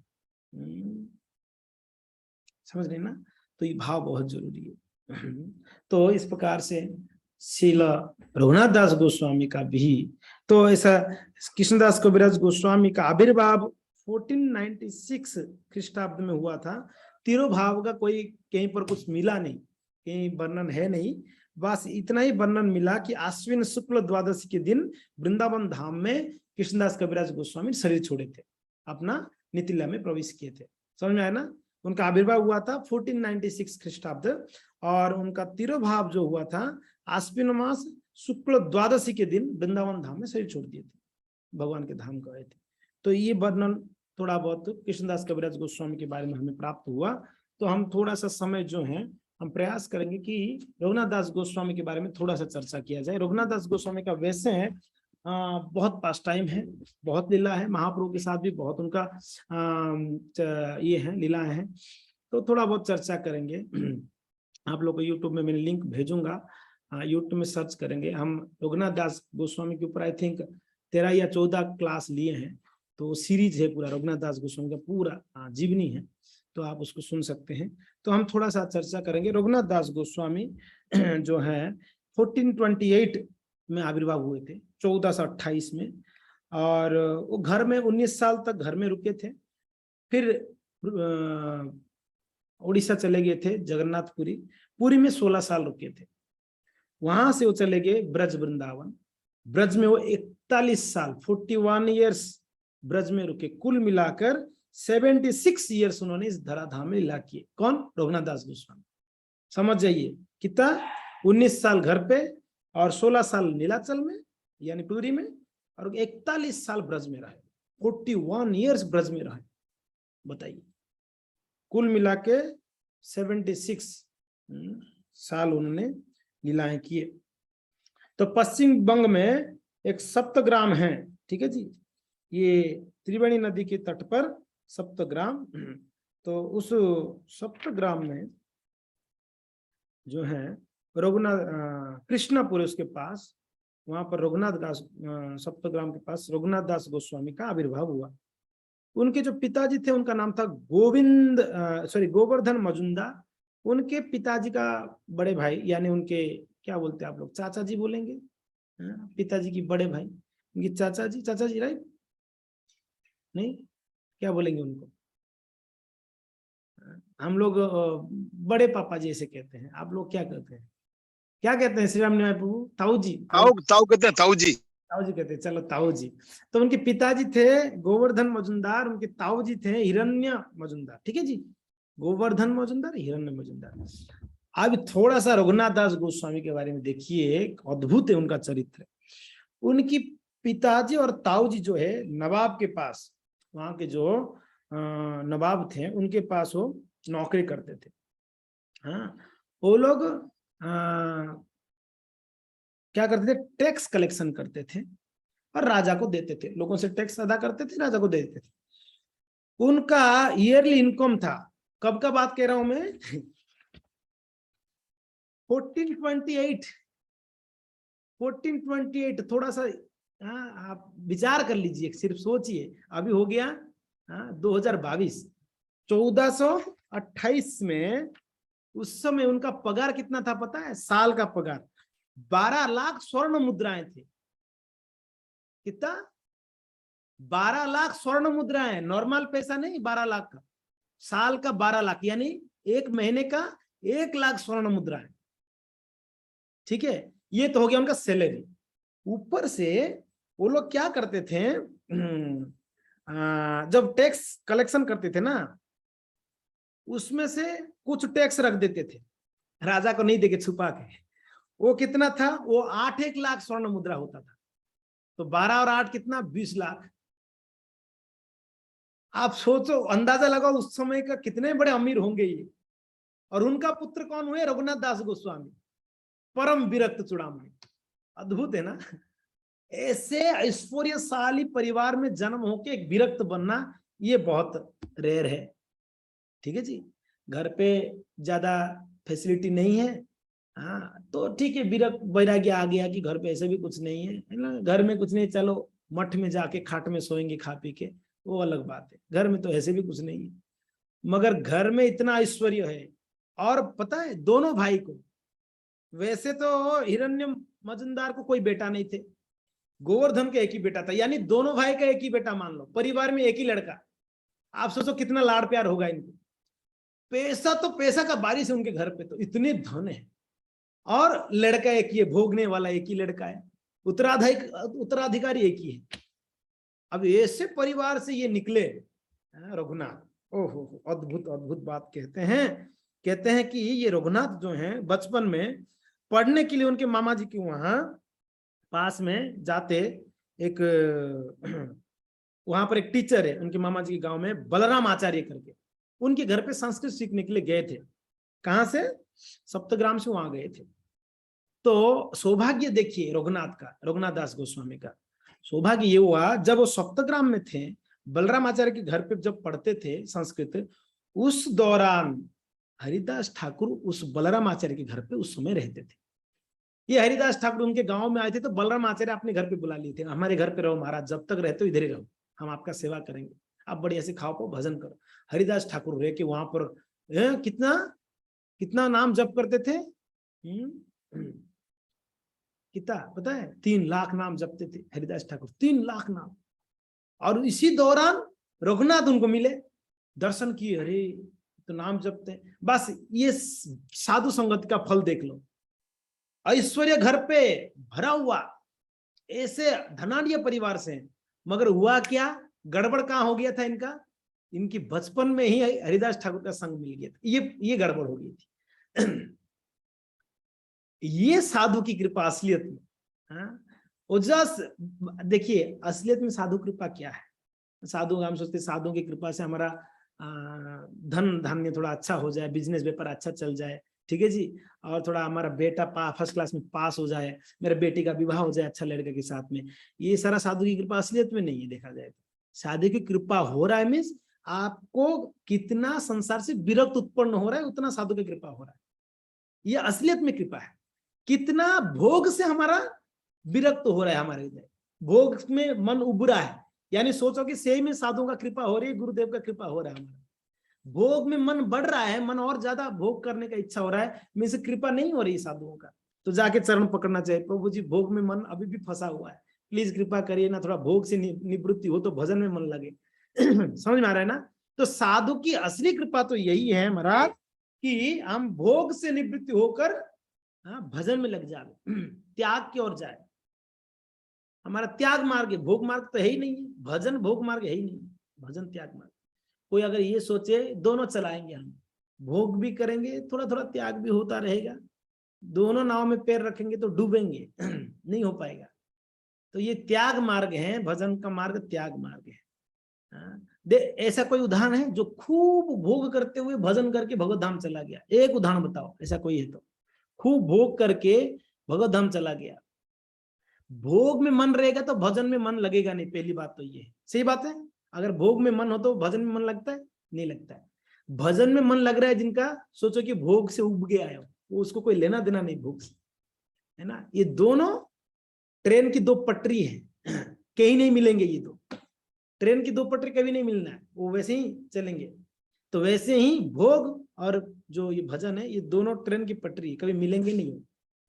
समझ रहे ना? तो ये भाव बहुत जरूरी है। तो इस प्रकार से श्रील रघुनाथ दास गोस्वामी का भी, तो ऐसा कृष्णदास कविराज गोस्वामी का आविर्भाव 1496 ख्रीष्टाब्द में हुआ था। तिरुभाव का कोई कहीं पर कुछ मिला नहीं, कहीं वर्णन है नहीं, बस इतना ही वर्णन मिला कि आश्विन शुक्ल द्वादशी के दिन वृंदावन धाम में कृष्णदास कविराज गोस्वामी शरीर छोड़े थे, अपना नीतिला में प्रवेश किए थे। समझ में आया ना? उनका आविर्भाव हुआ था 1496 ख्रीष्टाब्द, और उनका तिरुभाव जो हुआ था आश्विन मास शुक्ल द्वादशी के दिन वृंदावन धाम में शरीर छोड़ दिए थे, भगवान के धाम गए थे। तो ये वर्णन थोड़ा बहुत कृष्णदास कविराज गोस्वामी के बारे में हमें प्राप्त हुआ। तो हम थोड़ा सा समय जो है हम प्रयास करेंगे कि रघुनाथ दास गोस्वामी के बारे में थोड़ा सा चर्चा किया जाए। रघुनाथ दास गोस्वामी का वैसे है बहुत पास टाइम है, बहुत लीला है, महाप्रभु के साथ भी बहुत उनका ये है लीलाएं हैं, तो थोड़ा बहुत चर्चा करेंगे। आप लोग को यूट्यूब में मैंने लिंक भेजूंगा, यूट्यूब में सर्च करेंगे। हम रघुनाथ दास गोस्वामी के ऊपर आई थिंक 13 या 14 क्लास लिए हैं, तो सीरीज है पूरा रघुनाथ दास गोस्वामी का, पूरा जीवनी है, तो आप उसको सुन सकते हैं। तो हम थोड़ा सा चर्चा करेंगे। रघुनाथ दास गोस्वामी जो है 1428 में आविर्भाव हुए थे, 1428 में, और वो घर में 19 साल तक घर में रुके थे। फिर उड़ीसा चले गए थे, जगन्नाथपुरी, पुरी में 16 साल रुके थे। वहां से वो चले गए ब्रज वृंदावन, ब्रज में वो 41 साल 41 ईयर्स ब्रज में रुके। कुल मिलाकर 76 ईयर्स उन्होंने इस धराधाम में लीला किए। कौन? रघुनाथ दास गोस्वामी। समझ जाइए कितना, 19 साल घर पे और 16 साल नीलाचल में यानी पुरी में, और 41 साल ब्रज में रहे, 41 ईयर्स ब्रज में रहे। बताइए, कुल मिला के 76 साल उन्होंने लीलाएं किए। तो पश्चिम बंग में एक सप्तग्राम है, ठीक है जी, ये त्रिवेणी नदी के तट पर सप्तग्राम। तो उस सप्तग्राम में जो है रघुनाथ कृष्णापुर उसके पास, वहां पर रघुनाथ दास सप्तग्राम के पास रघुनाथ दास गोस्वामी का आविर्भाव हुआ। उनके जो पिताजी थे उनका नाम था गोवर्धन मजुमदार। उनके पिताजी का बड़े भाई, यानी उनके क्या बोलते हैं आप लोग, चाचा जी बोलेंगे, पिताजी की बड़े भाई, उनके चाचा जी राइट, नहीं क्या बोलेंगे उनको, हम लोग बड़े पापा जी ऐसे कहते हैं, आप लोग क्या कहते हैं, क्या कहते हैं श्री राम निवास प्रभु? ताऊ जी, ताऊ कहते हैं, ताऊ जी कहते हैं, चलो ताऊ जी। तो उनके पिताजी थे गोवर्धन मजुमदार, उनके ताऊ जी थे हिरण्य मजुमदार, ठीक है जी, गोवर्धन मजुमदार, हिरण्य मजुमदार। अब थोड़ा सा रघुनाथ दास गोस्वामी के बारे में देखिए, अद्भुत है उनका चरित्र। उनकी पिताजी और ताऊ जी जो है नवाब के पास, वहां के जो नवाब थे उनके पास वो नौकरी करते थे। हाँ, वो लोग क्या करते थे, टैक्स कलेक्शन करते थे और राजा को देते थे, लोगों से टैक्स अदा करते थे, राजा को देते थे। उनका ईयरली इनकम था, कब का बात कह रहा हूं मैं 1428, थोड़ा सा आप विचार कर लीजिए, सिर्फ सोचिए, अभी हो गया 2022, 1428 में उस समय उनका पगार कितना था पता है? साल का पगार 12 लाख स्वर्ण मुद्राएं थे। कितना? 12 लाख स्वर्ण मुद्राएं, नॉर्मल पैसा नहीं, 12 लाख का, साल का 12 लाख, यानी एक महीने का 1 लाख स्वर्ण मुद्राएं, ठीक है। ये तो हो गया उनका सैलरी। ऊपर से वो लोग क्या करते थे, जब टैक्स कलेक्शन करते थे ना, उसमें से कुछ टैक्स रख देते थे, राजा को नहीं देके छुपा के। वो कितना था? वो 8 लाख स्वर्ण मुद्रा होता था। तो 12 और 8 कितना? 20 लाख। आप सोचो, अंदाजा लगाओ उस समय का कितने बड़े अमीर होंगे ये। और उनका पुत्र कौन हुए? रघुनाथ दास गोस्वामी, परम विरक्त चूड़ामणि। अद्भुत है ना। ऐसे ऐश्वर्यशाली परिवार में जन्म होके एक विरक्त बनना, ये बहुत रेयर है, ठीक है जी। घर पे ज्यादा फैसिलिटी नहीं है, हाँ तो ठीक है, विरक्त वैराग्य आ गया कि घर पे ऐसे भी कुछ नहीं है ना, घर में कुछ नहीं, चलो मठ में जाके खाट में सोएंगे खा पी के, वो अलग बात है। घर में तो ऐसे भी कुछ नहीं है, मगर घर में इतना ऐश्वर्य है। और पता है दोनों भाई को, वैसे तो हिरण्य मजुमदार को कोई बेटा नहीं थे, गोवर्धन का एक ही बेटा था, यानी दोनों भाई का एक ही बेटा मान लो, परिवार में एक ही लड़का। आप सोचो कितना लाड़ प्यार होगा इनको। पैसा तो पैसा का बारिश है उनके घर पे, तो इतने धन है, और लड़का एक ही है, भोगने वाला एक ही लड़का है, उत्तराधिकारी एक ही है। अब ऐसे परिवार से ये निकले रघुनाथ, ओहो अद्भुत अद्भुत बात कहते हैं कि ये रघुनाथ जो हैं बचपन में पढ़ने के लिए उनके मामा जी के वहां पास में जाते, एक वहां पर एक टीचर है उनके मामा जी के गांव में, बलराम आचार्य करके, उनके घर पे संस्कृत सीखने के लिए गए थे। कहां से? सप्तग्राम से वहां गए थे। तो सौभाग्य देखिए रघुनाथ का, रघुनाथ दास गोस्वामी का सौभाग्य ये हुआ, जब वो सप्तग्राम में थे, बलराम आचार्य के घर पे जब पढ़ते थे संस्कृत, उस दौरान हरिदास ठाकुर उस बलराम आचार्य के घर पे उस समय रहते थे। ये हरिदास ठाकुर उनके गांव में आए थे, तो बलराम आचार्य अपने घर पे बुला लिए थे, हमारे घर पे रहो महाराज, जब तक रहते हो इधर ही रहो, हम आपका सेवा करेंगे, आप बढ़िया से खाओ पाओ भजन करो। हरिदास ठाकुर रह के वहां पर कितना कितना नाम जप करते थे, कितना पता है? 3 लाख नाम जपते थे हरिदास ठाकुर, 3 लाख नाम। और इसी दौरान रघुनाथ उनको मिले, दर्शन किए, अरे तो नाम जपते हैं। बस ये साधु संगत का फल देख लो, ऐश्वर्य घर पे भरा हुआ, ऐसे धनाढ़ परिवार से, मगर हुआ क्या, गड़बड़ कहां हो गया था इनका, इनकी बचपन में ही हरिदास ठाकुर का संग मिल गया था, ये गड़बड़ हो गई थी। ये साधु की कृपा असलियत में, हाँ उजस देखिए, असलियत में साधु कृपा क्या है? साधु, हम सोचते साधुओं की कृपा से हमारा धन धान्य थोड़ा अच्छा हो जाए, बिजनेस व्यापार अच्छा चल जाए, ठीक है जी, और थोड़ा हमारा बेटा फर्स्ट क्लास में पास हो जाए, मेरे बेटी का विवाह हो जाए अच्छा लड़के के साथ में, ये सारा साधु की कृपा असलियत में नहीं है। देखा जाए तो साधु की कृपा हो रहा है मीन्स आपको कितना संसार से विरक्त उत्पन्न हो रहा है, उतना साधु की कृपा हो रहा है, ये असलियत में कृपा है। कितना भोग से हमारा विरक्त हो रहा है, हमारे भोग में मन उब रहा है, यानी सोचो कि सही में साधुओं का कृपा हो रही है, गुरुदेव का कृपा हो रहा है। हमारा भोग में मन बढ़ रहा है, मन और ज्यादा भोग करने का इच्छा हो रहा है, मेरे से कृपा नहीं हो रही साधुओं का, तो जाके चरण पकड़ना चाहिए, प्रभु जी भोग में मन अभी भी फंसा हुआ है, प्लीज कृपा करिए ना, थोड़ा भोग से निवृत्ति हो तो भजन में मन लगे। समझ में आ रहा है ना? तो साधु की असली कृपा तो यही है महाराज कि हम भोग से निवृत्ति होकर भजन में लग जाए, त्याग की ओर जाए। हमारा त्याग मार्ग है, भोग मार्ग तो है ही नहीं है, भजन भोग मार्ग है ही नहीं, भजन त्याग मार्ग। कोई अगर ये सोचे दोनों चलाएंगे, हम भोग भी करेंगे, थोड़ा थोड़ा त्याग भी होता रहेगा, दोनों नाव में पैर रखेंगे तो डूबेंगे, नहीं हो पाएगा। तो ये त्याग मार्ग है, भजन का मार्ग त्याग मार्ग है। ऐसा कोई उदाहरण है जो खूब भोग करते हुए भजन करके भगवत धाम चला गया? एक उदाहरण बताओ, ऐसा कोई है तो। खूब भोग करके भगवत धाम चला गया। भोग में मन रहेगा तो भजन में मन लगेगा नहीं, पहली बात तो ये सही बात है। अगर भोग में मन हो तो भजन में मन लगता है? नहीं लगता है। भजन में मन लग रहा है जिनका, सोचो कि भोग से उब गया है वो, उसको कोई लेना देना नहीं भोग से, है ना? ये दोनों ट्रेन की दो पटरी है, कहीं नहीं मिलेंगे ये दो। ट्रेन की दो पटरी कभी नहीं मिलना है, वो वैसे ही चलेंगे। तो वैसे ही भोग और जो ये भजन है, ये दोनों ट्रेन की पटरी कभी मिलेंगे नहीं,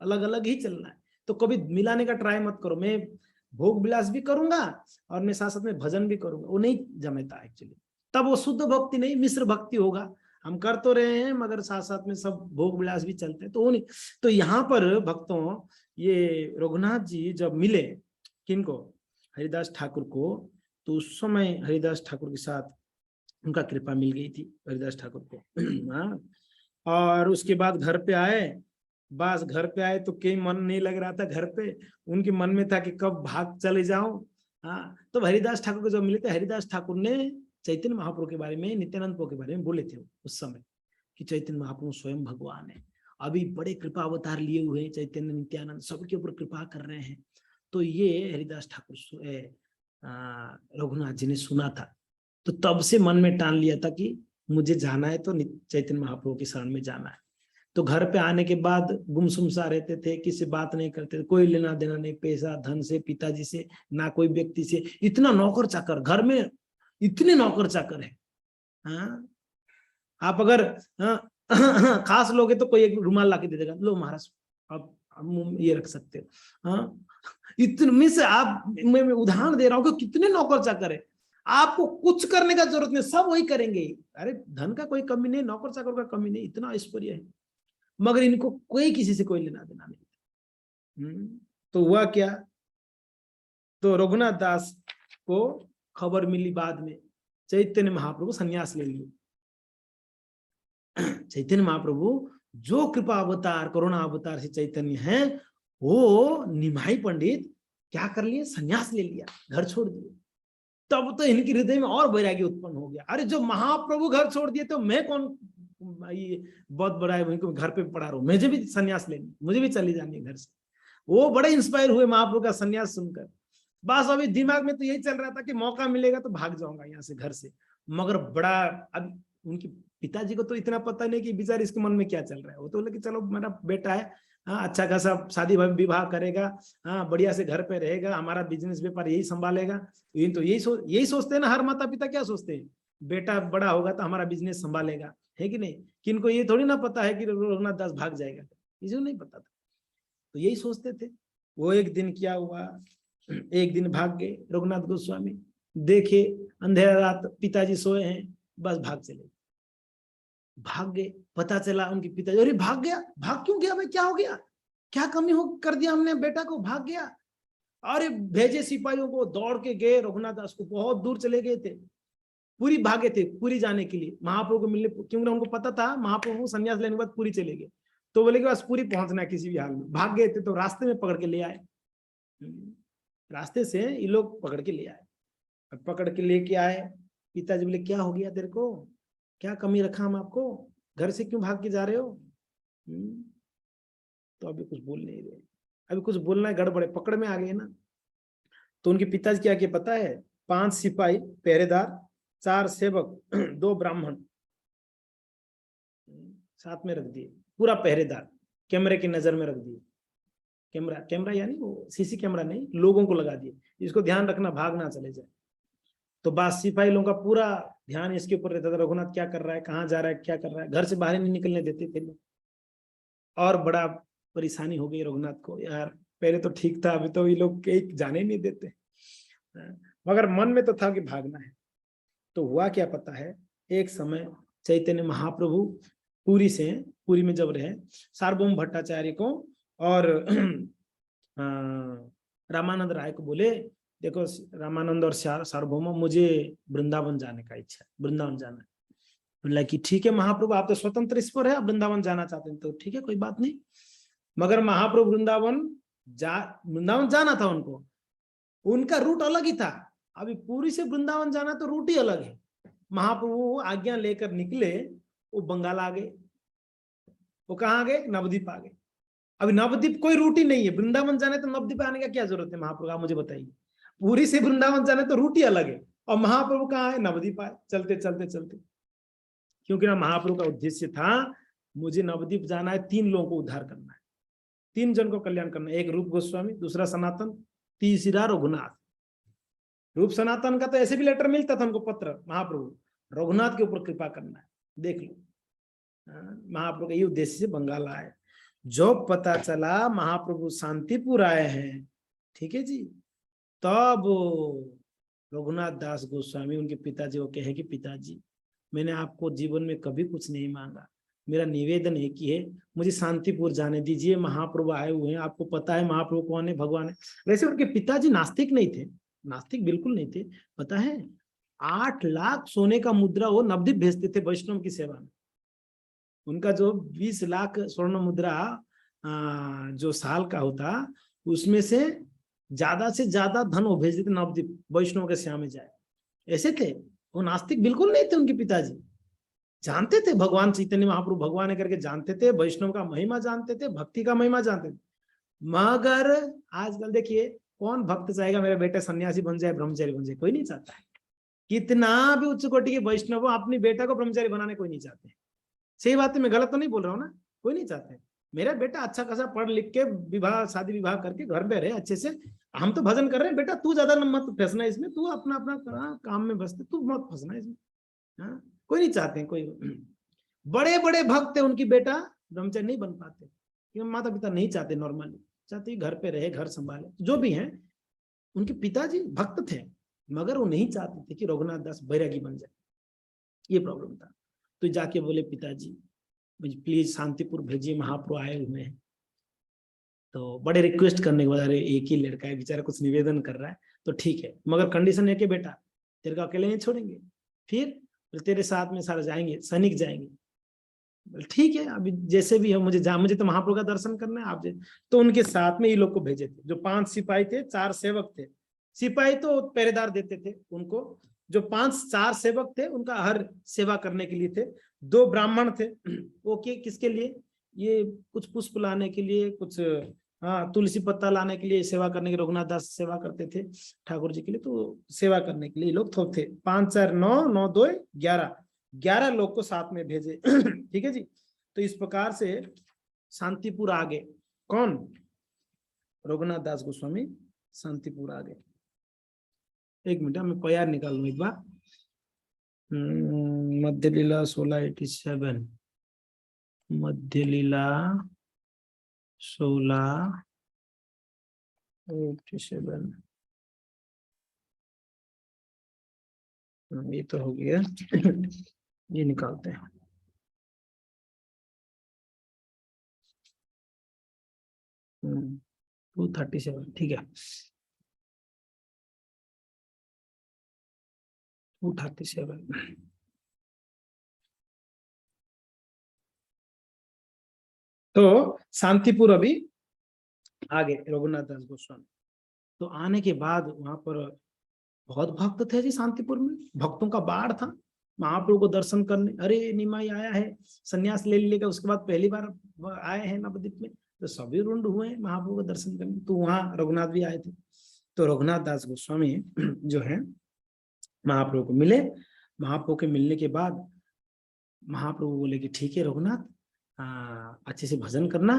अलग अलग ही चलना है। तो कभी मिलाने का ट्राई मत करो, मैं भोग विलास भी करूंगा और मैं साथ साथ में भजन भी करूंगा, वो नहीं जमेता एक्चुअली। तब वो शुद्ध भक्ति नहीं, मिश्र भक्ति होगा। हम कर तो रहे हैं मगर साथ साथ में सब भोग विलास भी चलते हैं, तो वो नहीं। तो यहाँ पर भक्तों, ये रघुनाथ जी जब मिले किनको, हरिदास ठाकुर को, तो उस समय हरिदास ठाकुर के साथ उनका कृपा मिल गई थी हरिदास ठाकुर को। हाँ, और उसके बाद घर पे आए, बस घर पे आए तो कहीं मन नहीं लग रहा था घर पे, उनके मन में था कि कब भाग चले जाऊं। हाँ, तो हरिदास ठाकुर को जब मिले थे, हरिदास ठाकुर ने चैतन्य महाप्रभु के बारे में, नित्यानंद प्रभु के बारे में बोले थे उस समय कि चैतन्य महाप्रभु स्वयं भगवान है, अभी बड़े कृपा अवतार लिए हुए हैं, चैतन्य नित्यानंद सबके ऊपर कृपा कर रहे हैं। तो ये हरिदास ठाकुर रघुनाथ जी ने सुना था, तो तब से मन में ठान लिया था कि मुझे जाना है तो चैतन्य महाप्रभु की शरण में जाना है। तो घर पे आने के बाद गुमसुम सा रहते थे, किसी बात नहीं करते थे, कोई लेना देना नहीं, पैसा धन से, पिताजी से, ना कोई व्यक्ति से। इतना नौकर चाकर घर में, इतने नौकर चाकर है। हाँ, आप अगर खास लोगे तो कोई एक रुमाल लाके दे देगा, लो महाराज आप ये रख सकते हो। हाँ, इतने में से आप, मैं उदाहरण दे रहा हूँ कि कितने नौकर चाकर है, आपको कुछ करने का जरूरत नहीं, सब वही करेंगे। अरे धन का कोई कमी नहीं, नौकर चाकर का कमी नहीं, इतना ऐश्वर्य है, मगर इनको कोई किसी से कोई लेना देना नहीं। तो हुआ क्या, तो रघुनाथ दास को खबर मिली बाद में, चैतन्य महाप्रभु संन्यास ले लिए। चैतन्य महाप्रभु जो कृपा अवतार, करुणा अवतार से चैतन्य है, वो निमाई पंडित क्या कर लिए, संन्यास ले लिया, घर छोड़ दिए। तब तो इनके हृदय में और वैराग्य उत्पन्न हो गया। अरे जो महाप्रभु घर छोड़ दिए तो मैं कौन, ये बहुत बड़ा है, घर पे पड़ा रहूं, मुझे भी संन्यास लेनी, मुझे भी चली जानी है घर से। वो बड़े इंस्पायर हुए महाप्रभु का संन्यास सुनकर। बस अभी दिमाग में तो यही चल रहा था कि मौका मिलेगा तो भाग जाऊंगा यहाँ से घर से। मगर बड़ा, अब उनकी पिताजी को तो इतना पता नहीं कि बेचारे इसके मन में क्या चल रहा है। वो तो बोले कि चलो मेरा बेटा है, हाँ अच्छा खासा शादी विवाह करेगा, हाँ बढ़िया से घर पे रहेगा, हमारा बिजनेस व्यापार यही संभालेगा। तो यही सोचते हैं ना हर माता पिता, क्या सोचते हैं, बेटा बड़ा होगा तो हमारा बिजनेस संभालेगा, है कि नहीं। किनको ये थोड़ी ना पता है कि रघुनाथ दास भाग जाएगा, किसी नहीं पता था, तो यही सोचते थे। वो एक दिन क्या हुआ, एक दिन भाग गए रघुनाथ गोस्वामी, देखे अंधेरा रात, पिताजी सोए हैं, बस भाग चले, भाग गए। पता चला उनके पिताजी, अरे भाग गया, भाग क्यों गया भाई, क्या हो गया, क्या कमी हो कर दिया हमने बेटा को, भाग गया। अरे भेजे सिपाहियों को, दौड़ के गए रघुनाथ दास को, बहुत दूर चले गए थे, पूरी भागे थे, पूरी जाने के लिए महाप्रभु को मिलने, क्योंकि उनको पता था महाप्रभु संन्यास लेने के बाद पूरी चले गए, तो बोले कि बस पूरी पहुंचना है किसी भी हाल में। भाग गए थे तो रास्ते में पकड़ के ले आए, रास्ते से ये लोग पकड़ के ले आए। पकड़ के लेके आए, पिताजी बोले क्या हो गया तेरे को, क्या कमी रखा हम आपको, घर से क्यों भाग के जा रहे हो। तो अभी कुछ बोल नहीं रहे, अभी कुछ बोलना है, गड़बड़े पकड़ में आ गए ना। तो उनके पिताजी क्या किया पता है, 5 सिपाही पहरेदार, 4 सेवक, 2 ब्राह्मण साथ में रख दिए, पूरा पहरेदार, कैमरे की नजर में रख दिए। कैमरा यानी वो सीसी कैमरा नहीं, लोगों को लगा दिए, इसको ध्यान रखना भाग ना चले जाए। तो बाद सिपाही लोगों का पूरा ध्यान इसके ऊपर रहता था, रघुनाथ क्या कर रहा है, कहाँ जा रहा है, क्या कर रहा है, घर से बाहर नहीं निकलने देते थे लोग। और बड़ा परेशानी हो गई रघुनाथ को, यार पहले तो ठीक था, अभी तो ये लोग कहीं जाने नहीं देते, मगर मन में तो था कि भागना है। तो हुआ क्या पता है, एक समय चैतन्य महाप्रभु पुरी में जब रहे, सार्वभौम भट्टाचार्य को और रामानंद राय को बोले, देखो रामानंद और सार्वभौम, मुझे वृंदावन जाने का इच्छा है, वृंदावन जाना है। बोला कि ठीक है महाप्रभु, आप तो स्वतंत्र ईश्वर है, आप वृंदावन जाना चाहते हैं तो ठीक है, कोई बात नहीं। मगर महाप्रभु वृंदावन जाना था उनको, उनका रूट अलग ही था। अभी पुरी से वृंदावन जाना तो रूट ही अलग है। महाप्रभु आज्ञा लेकर निकले, वो बंगाल आ गए, वो कहाँ आ गए, नवद्वीप आ गए। अभी नवद्वीप कोई रूट ही नहीं है, वृंदावन जाने तो नवद्वीप आने का क्या जरूरत है महाप्रभु, आप मुझे बताइए। पुरी से वृंदावन जाने तो रूट ही अलग है, और महाप्रभु कहाँ है, नवद्वीप आए, चलते चलते चलते। क्योंकि ना महाप्रभु का उद्देश्य था, मुझे नवद्वीप जाना है, 3 लोगों को उद्धार करना है, 3 जन को कल्याण करना है। एक रूप गोस्वामी, दूसरा सनातन, तीसरा रघुनाथ। रूप सनातन का तो ऐसे भी लेटर मिलता था उनको, पत्र, महाप्रभु रघुनाथ के ऊपर कृपा करना है, देख लो। महाप्रभु का ये उद्देश्य से बंगाल आए। जो पता चला महाप्रभु शांतिपुर आए हैं, ठीक है जी, तब रघुनाथ दास गोस्वामी उनके पिताजी को कहे कि पिताजी, मैंने आपको जीवन में कभी कुछ नहीं मांगा, मेरा निवेदन एक ही है, मुझे शांतिपुर जाने दीजिए, महाप्रभु आए हुए हैं, आपको पता है महाप्रभु कौन है, भगवान है। वैसे उनके पिताजी नास्तिक नहीं थे, नास्तिक बिल्कुल नहीं थे, पता है 8 लाख सोने का मुद्रा वो नवद्वीप भेजते थे वैष्णव की सेवा में। उनका जो 20 लाख स्वर्ण मुद्रा जो साल का होता, उसमें से ज्यादा धन वो भेजते थे नवद्वीप, वैष्णव के सेवा में जाए। ऐसे थे वो, नास्तिक बिल्कुल नहीं थे उनके पिताजी, जानते थे भगवान चैतन्य महाप्रभु भगवान है करके जानते थे, वैष्णव का महिमा जानते थे, भक्ति का महिमा जानते थे। मगर आजकल देखिए, कौन भक्त चाहेगा मेरे बेटे सन्यासी बन जाए, ब्रह्मचारी बन जाए, कोई नहीं चाहता है। कितना भी उच्च कोटि के वैष्णव हो, अपनी बेटा को ब्रह्मचारी बनाने कोई नहीं चाहते। सही बात है, मैं गलत तो नहीं बोल रहा हूँ ना, कोई नहीं चाहते। मेरा बेटा अच्छा खासा पढ़ लिख के विवाह शादी विवाह करके घर पे रहे अच्छे से, हम तो भजन कर रहे हैं, बेटा तू ज्यादा मत फंसना इसमें, तू अपना अपना काम में बसते, तू मत फंसना इसमें। हाँ, कोई नहीं चाहते, कोई बड़े बड़े भक्त है उनकी बेटा ब्रह्मचारी नहीं बन पाते, क्योंकि माता पिता नहीं चाहते, नॉर्मली चाहते घर पे रहे, घर संभाले। जो भी हैं उनके पिताजी भक्त थे, मगर वो नहीं चाहते थे कि रघुनाथ दास बैरागी बन जाए, ये प्रॉब्लम था। तो जाके बोले पिताजी मुझे प्लीज शांतिपुर भेजिए, महाप्रभु आए हुए हैं। तो बड़े रिक्वेस्ट करने के बाद, अरे एक ही लड़का है बेचारा, कुछ निवेदन कर रहा है, तो ठीक है, मगर कंडीशन है कि बेटा तेरे को अकेले नहीं छोड़ेंगे, फिर तेरे साथ में सारा जाएंगे, सैनिक जाएंगे। ठीक है, अभी जैसे भी है, मुझे तो महाप्रभु का दर्शन करना है, आप तो उनके साथ में ये लोग को भेजे थे, जो 5 सिपाही थे, 4 सेवक थे। सिपाही तो पहरेदार देते थे उनको, जो 4 सेवक थे उनका हर सेवा करने के लिए थे। 2 ब्राह्मण थे, वो किसके लिए, ये कुछ पुष्प लाने के लिए, कुछ तुलसी पत्ता लाने के लिए, सेवा करने के, रघुनाथ दास सेवा करते थे ठाकुर जी के लिए, तो सेवा करने के लिए लोग थे। 5 4 9 9 2 11 लोग को साथ में भेजे। ठीक है जी। तो इस प्रकार से शांतिपुर आ गए। कौन, रघुनाथ दास गोस्वामी शांतिपुर आ गए। एक मिनट मैं प्यार निकालू एक बार। मध्य लीला 1687, मध्य लीला 1687, ये तो हो गया। ये निकालते हैं। हम्म 237, ठीक है, 237। तो शांतिपुर अभी आगे रघुनाथ दास गोस्वामी। तो आने के बाद वहां पर बहुत भक्त थे जी, शांतिपुर में भक्तों का बाढ़ था। महाप्रभु को दर्शन करने, अरे निमाई आया है, सन्यास ले लेगा, उसके बाद पहली बार आए हैं नवद्वीप में, तो सभी रुंड हुए महाप्रभु का दर्शन करने। तो वहां रघुनाथ भी आए थे। तो रघुनाथ दास गोस्वामी जो है महाप्रभु को मिले। महाप्रभु के मिलने के बाद महाप्रभु बोले कि ठीक है रघुनाथ, अच्छे से भजन करना।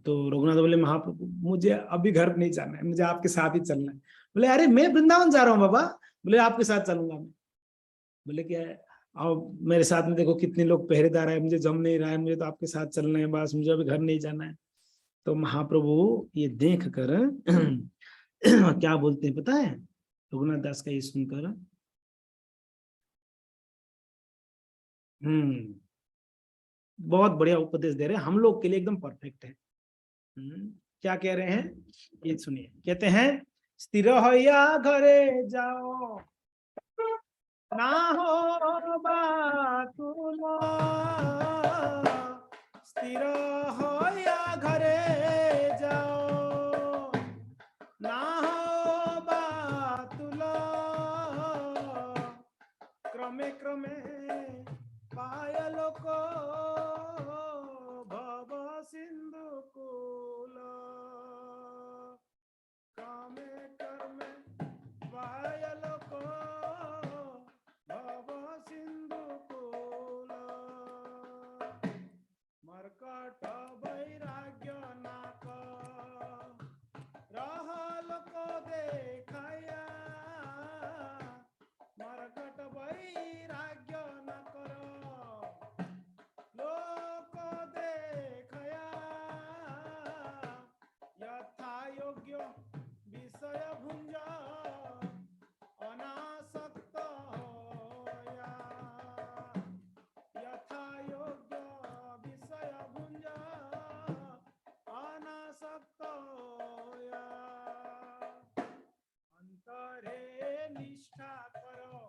तो रघुनाथ बोले महाप्रभु मुझे अभी घर नहीं जाना है, मुझे आपके साथ ही चलना है। बोले अरे मैं वृंदावन जा रहा हूँ बाबा, बोले आपके साथ चलूंगा मैं। बोले क्या है, और मेरे साथ में देखो कितने लोग पहरेदार है, मुझे जम नहीं रहा है, मुझे तो आपके साथ चलना है, बस मुझे अभी घर नहीं जाना है। तो महाप्रभु ये देख कर क्या बोलते हैं पता है, रघुनाथ दास का ये सुनकर बहुत बढ़िया उपदेश दे रहे हैं, हम लोग के लिए एकदम परफेक्ट है। क्या कह रहे हैं ये सुनिए, कहते हैं स्थिर होया घरे जाओ ना हो बातुलो, स्थिर होया घरे जाओ ना हो बातुलो, क्रमे क्रमे पायलो को भव सिंधु कुल, क्रमे क्रमे पायलो को भव सिंधु कुल, मरकट वैराग्य नाक रहल को देखाया, मरकट वैराग्य न करो लोक देखया, यथा योग्य विषय भुंज अनासक्त होया, यथा योग्य विषय भुंज अनासक्त होया, अंतरे निष्ठा करो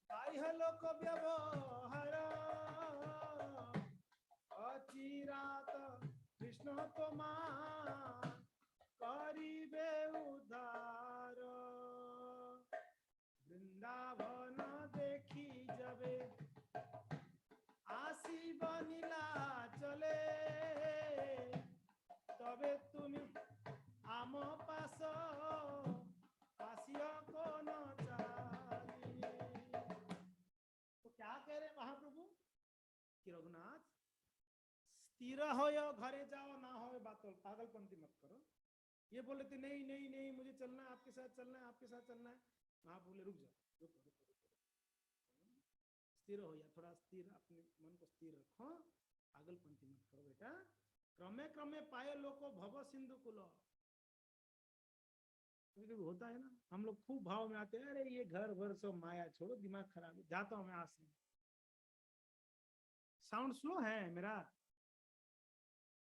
बाह्य लोक व्यवहार, अचिरात कृष्ण तोमा करिबे उद्धार, वृंदावन देखी जबे आसीब नीलाचले, तबे तुम आम पास आसिया को न चाली। तो क्या कह रहे महाप्रभु कि रघुनाथ स्थिर हो घरे जाओ ना हो बातों, पागलपंती मत करो। ये बोले थे नहीं नहीं नहीं मुझे चलना है, आपके साथ चलना है, आपके साथ चलना है। महाप्रभु बोले रुक जाओ, रुको रुको रुको, स्थिर हो या, थोड़ा स्थिर अपने मन को स्थिर रखो, पागलपंती मत करो बेटा। क्रमे क्रमे पाए लोको भव सिंधु कुलो, कभी होता है ना, हम लोग खूब भाव में आते हैं, अरे ये घर भर सब माया, छोड़ो दिमाग खराब है, जाता हूं मैं आज से। साउंड स्लो है मेरा,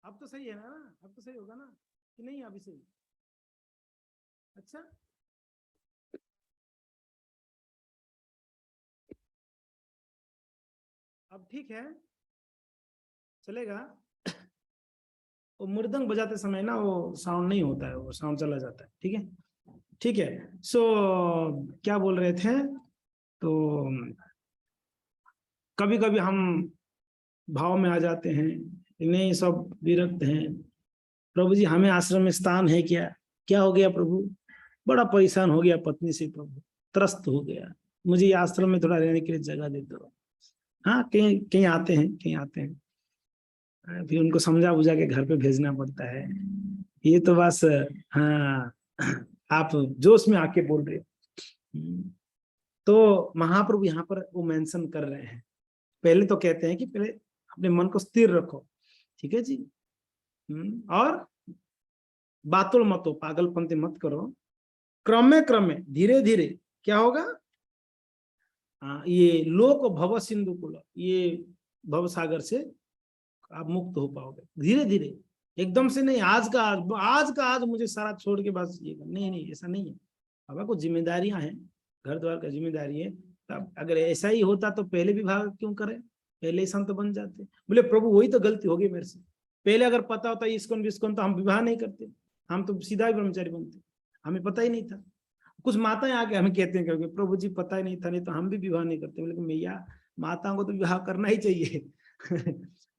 अब तो सही है ना, अब तो सही होगा ना कि नहीं, अभी सही? अच्छा अब ठीक है, चलेगा। वो मृदंग बजाते समय ना वो साउंड नहीं होता है, वो साउंड चला जाता है, ठीक है ठीक है। सो क्या बोल रहे थे, तो कभी कभी हम भाव में आ जाते हैं, नहीं सब विरक्त हैं, प्रभु जी हमें आश्रम में स्थान है क्या, क्या हो गया प्रभु, बड़ा परेशान हो गया पत्नी से प्रभु, त्रस्त हो गया, मुझे ये आश्रम में थोड़ा रहने के लिए जगह दे दो। हाँ कहीं कहीं आते हैं, कहीं आते हैं, फिर उनको समझा बुझा के घर पे भेजना पड़ता है। ये तो बस, हाँ आप जोश में आके बोल रहे हो। तो महाप्रभु यहाँ पर वो मेंशन कर रहे हैं, पहले तो कहते हैं कि पहले अपने मन को स्थिर रखो, ठीक है जी। और बातुल मत हो, पागलपंती मत करो, क्रमे क्रमे धीरे धीरे क्या होगा, ये लोक भव सिंधु कुल, ये भव सागर से आप मुक्त हो पाओगे धीरे धीरे, एकदम से नहीं, आज का आज मुझे सारा छोड़ के बस ये नहीं नहीं, ऐसा नहीं है। बाबा को जिम्मेदारियां हैं, घर द्वार का जिम्मेदारी है, तब अगर ऐसा ही होता तो पहले विवाह क्यों करे, पहले ही संत बन जाते। बोले प्रभु वही तो गलती होगी मेरे से, पहले अगर पता होता इसकोन विस्कोन तो हम विवाह नहीं करते, हम तो सीधा ही ब्रह्मचारी बनते, हमें पता ही नहीं था। कुछ माताएं आके हमें कहते हैं क्योंकि प्रभु जी पता ही नहीं था, नहीं तो हम भी विवाह नहीं करते। लेकिन मैया माताओं को तो विवाह करना ही चाहिए।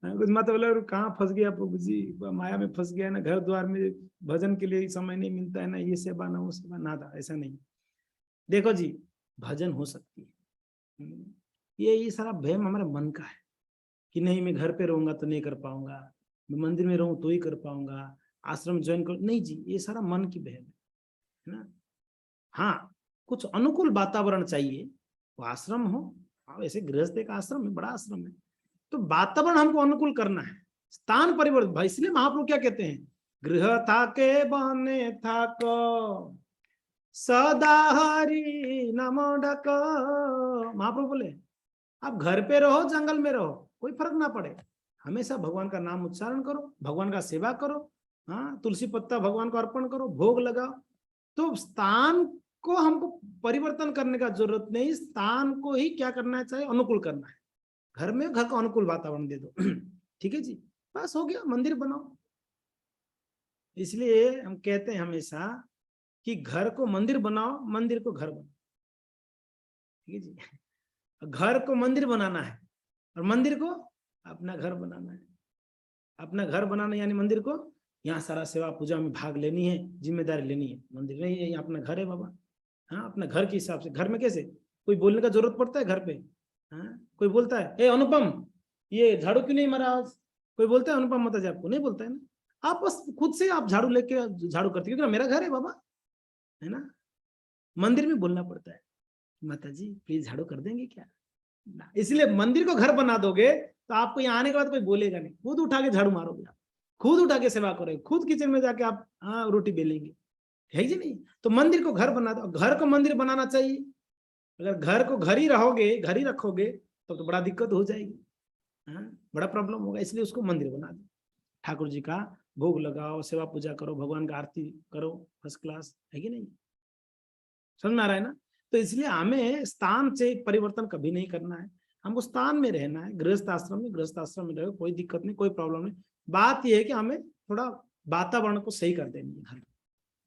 कुछ माता बोला कहाँ फंस गया प्रभु जी, माया में फंस गया ना, घर द्वार में भजन के लिए समय नहीं मिलता है ना, ये सेवा ना वो सेवा ना था, ऐसा नहीं। देखो जी भजन हो सकती है, ये सारा भ्रम हमारे मन का है कि नहीं मैं घर पे रहूंगा तो नहीं कर पाऊंगा, मैं मंदिर में रहूं तो ही कर पाऊंगा, आश्रम ज्वाइन कर, नहीं जी, ये सारा मन की बहम है ना। हाँ कुछ अनुकूल वातावरण चाहिए। वो आश्रम हो, वैसे गृहस्थ एक आश्रम है, बड़ा आश्रम है, तो वातावरण हमको अनुकूल करना है, स्थान परिवर्तन भाई। इसलिए महाप्रभु क्या कहते हैं, गृह था के बने था को सदा हरि नमो डक। महाप्रभु बोले आप घर पे रहो जंगल में रहो कोई फर्क ना पड़े, हमेशा भगवान का नाम उच्चारण करो, भगवान का सेवा करो, हाँ तुलसी पत्ता भगवान को अर्पण करो, भोग लगाओ। तो स्थान को हमको परिवर्तन करने का जरूरत नहीं, स्थान को ही क्या करना चाहिए, अनुकूल करना है। घर में घर को अनुकूल वातावरण दे दो ठीक है जी, बस हो गया, मंदिर बनाओ। इसलिए हम कहते हैं हमेशा कि घर को मंदिर बनाओ, मंदिर को घर बनाओ, ठीक है जी। घर को मंदिर बनाना है और मंदिर को अपना घर बनाना है। अपना घर बनाना यानी मंदिर को यहाँ सारा सेवा पूजा में भाग लेनी है, जिम्मेदारी लेनी है। मंदिर नहीं है, यहाँ अपना घर है बाबा, हाँ अपना घर के हिसाब से। घर में कैसे कोई बोलने का जरूरत पड़ता है घर पे, हाँ कोई बोलता है ए अनुपम ये झाड़ू क्यों नहीं मारा आज, कोई बोलता है अनुपम माता जी आपको, नहीं बोलता है ना, आप बस खुद से आप झाड़ू लेके झाड़ू करते, क्योंकि मेरा घर है बाबा, है ना। मंदिर में बोलना पड़ता है माता जी प्लीज झाड़ू कर देंगे क्या, इसलिए मंदिर को घर बना दोगे तो आपको यहाँ आने के बाद कोई बोलेगा नहीं, खुद उठा के झाड़ू मारोगे आप, खुद उठा के सेवा करोगे, खुद किचन में जाके आप रोटी बेलेंगे, है जी नहीं। तो मंदिर को घर बना दो, घर को मंदिर बनाना चाहिए। अगर घर को घर ही रहोगे, घर ही रखोगे तो बड़ा दिक्कत हो जाएगी, बड़ा प्रॉब्लम होगा। इसलिए उसको मंदिर बना दो, ठाकुर जी का भोग लगाओ, सेवा पूजा करो, भगवान का आरती करो, फर्स्ट क्लास, है कि नहीं, समझ में आ रहा है ना। तो इसलिए हमें स्थान से परिवर्तन कभी नहीं करना है, हमको स्थान में रहना है। गृहस्थ आश्रम में रहो, कोई दिक्कत नहीं, कोई प्रॉब्लम नहीं। बात यह है कि हमें थोड़ा वातावरण को सही कर देनी है घर,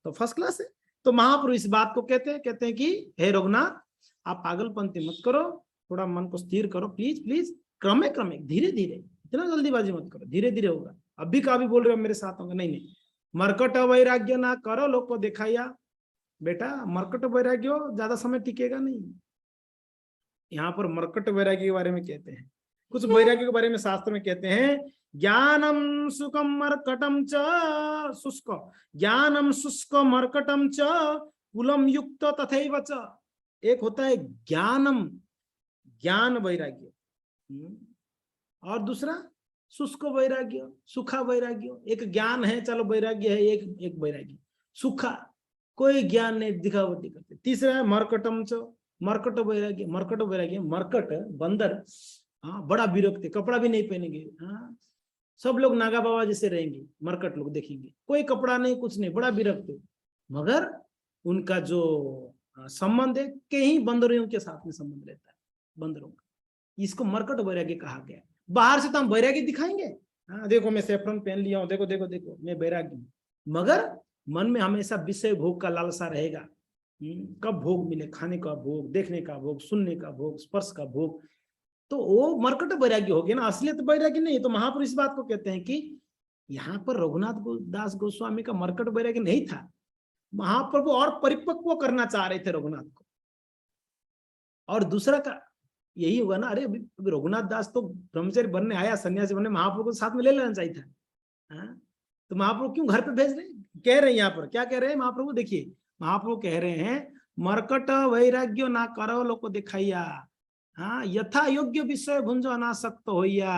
तो फर्स्ट क्लास है। तो महाप्रभु इस बात को कहते हैं कि हे रघुनाथ आप पागलपंती मत करो, थोड़ा मन को स्थिर करो, प्लीज प्लीज, क्रमे क्रमे, धीरे धीरे, इतना जल्दीबाजी मत करो, धीरे धीरे होगा। अभी का भी बोल रहे हो मेरे साथ होगा, नहीं नहीं, मरकट वैराग्य ना करो लोग को दिखाइया। बेटा मरकट वैराग्य ज्यादा समय टिकेगा नहीं। यहाँ पर मरकट वैराग्य के बारे में कहते हैं, कुछ वैराग्य के बारे में शास्त्र में कहते हैं, ज्ञानम सुखम मरकटम च शुष्क, ज्ञानम शुष्क मरकटम च कुलम युक्त तथैव च। एक होता है ज्ञानम, ज्ञान वैराग्य, और दूसरा शुष्क वैराग्य, सूखा वैराग्य। एक ज्ञान है चलो वैराग्य है, एक वैराग्य सूखा, कोई ज्ञान नहीं, दिखावटी करते। तीसरा है मरकटम च, मरकट वैराग्य। मरकट वैराग्य, मरकट बंदर, हाँ बड़ा विरक्त, कपड़ा भी नहीं पहनेंगे, हाँ सब लोग नागा बाबा जैसे रहेंगे, मरकट लोग देखेंगे, कोई कपड़ा नहीं कुछ नहीं, बड़ा विरक्त, मगर उनका जो संबंध है कहीं बंदरों के साथ में संबंध रहता है, बंदरों का। इसको मरकट वैराग्य कहा गया। बाहर से तो हम वैराग्य दिखाएंगे, हाँ देखो मैं सेफ्रन पहन लिया हूँ, देखो देखो देखो मैं वैराग्य हूँ, मगर मन में हमेशा विषय भोग का लालसा रहेगा। कब भोग मिले, खाने का भोग, देखने का भोग, सुनने का भोग, स्पर्श का भोग, तो वो मरकट वैराग्य हो गया ना, असलियत वैराग्य नहीं। तो महापुरुष इस बात को कहते हैं कि यहाँ पर रघुनाथ दास गोस्वामी का मरकट वैराग्य नहीं था, महाप्रभु और परिपक्व करना चाह रहे थे रघुनाथ को। और दूसरा का यही हुआ ना, अरे अभी रघुनाथ दास तो ब्रह्मचारी बनने आया, सन्यासी बनने, महाप्रभु को साथ में ले लेना चाहिए था, तो महाप्रभु क्यों घर पे भेज रहे, कह रहे हैं यहाँ पर क्या कह रहे हैं महाप्रभु, देखिए महाप्रभु कह रहे हैं मरकट वैराग्य ना करो लोग दिखाइया, हाँ यथा योग्य विषय भुंजो अनासक्त होइया,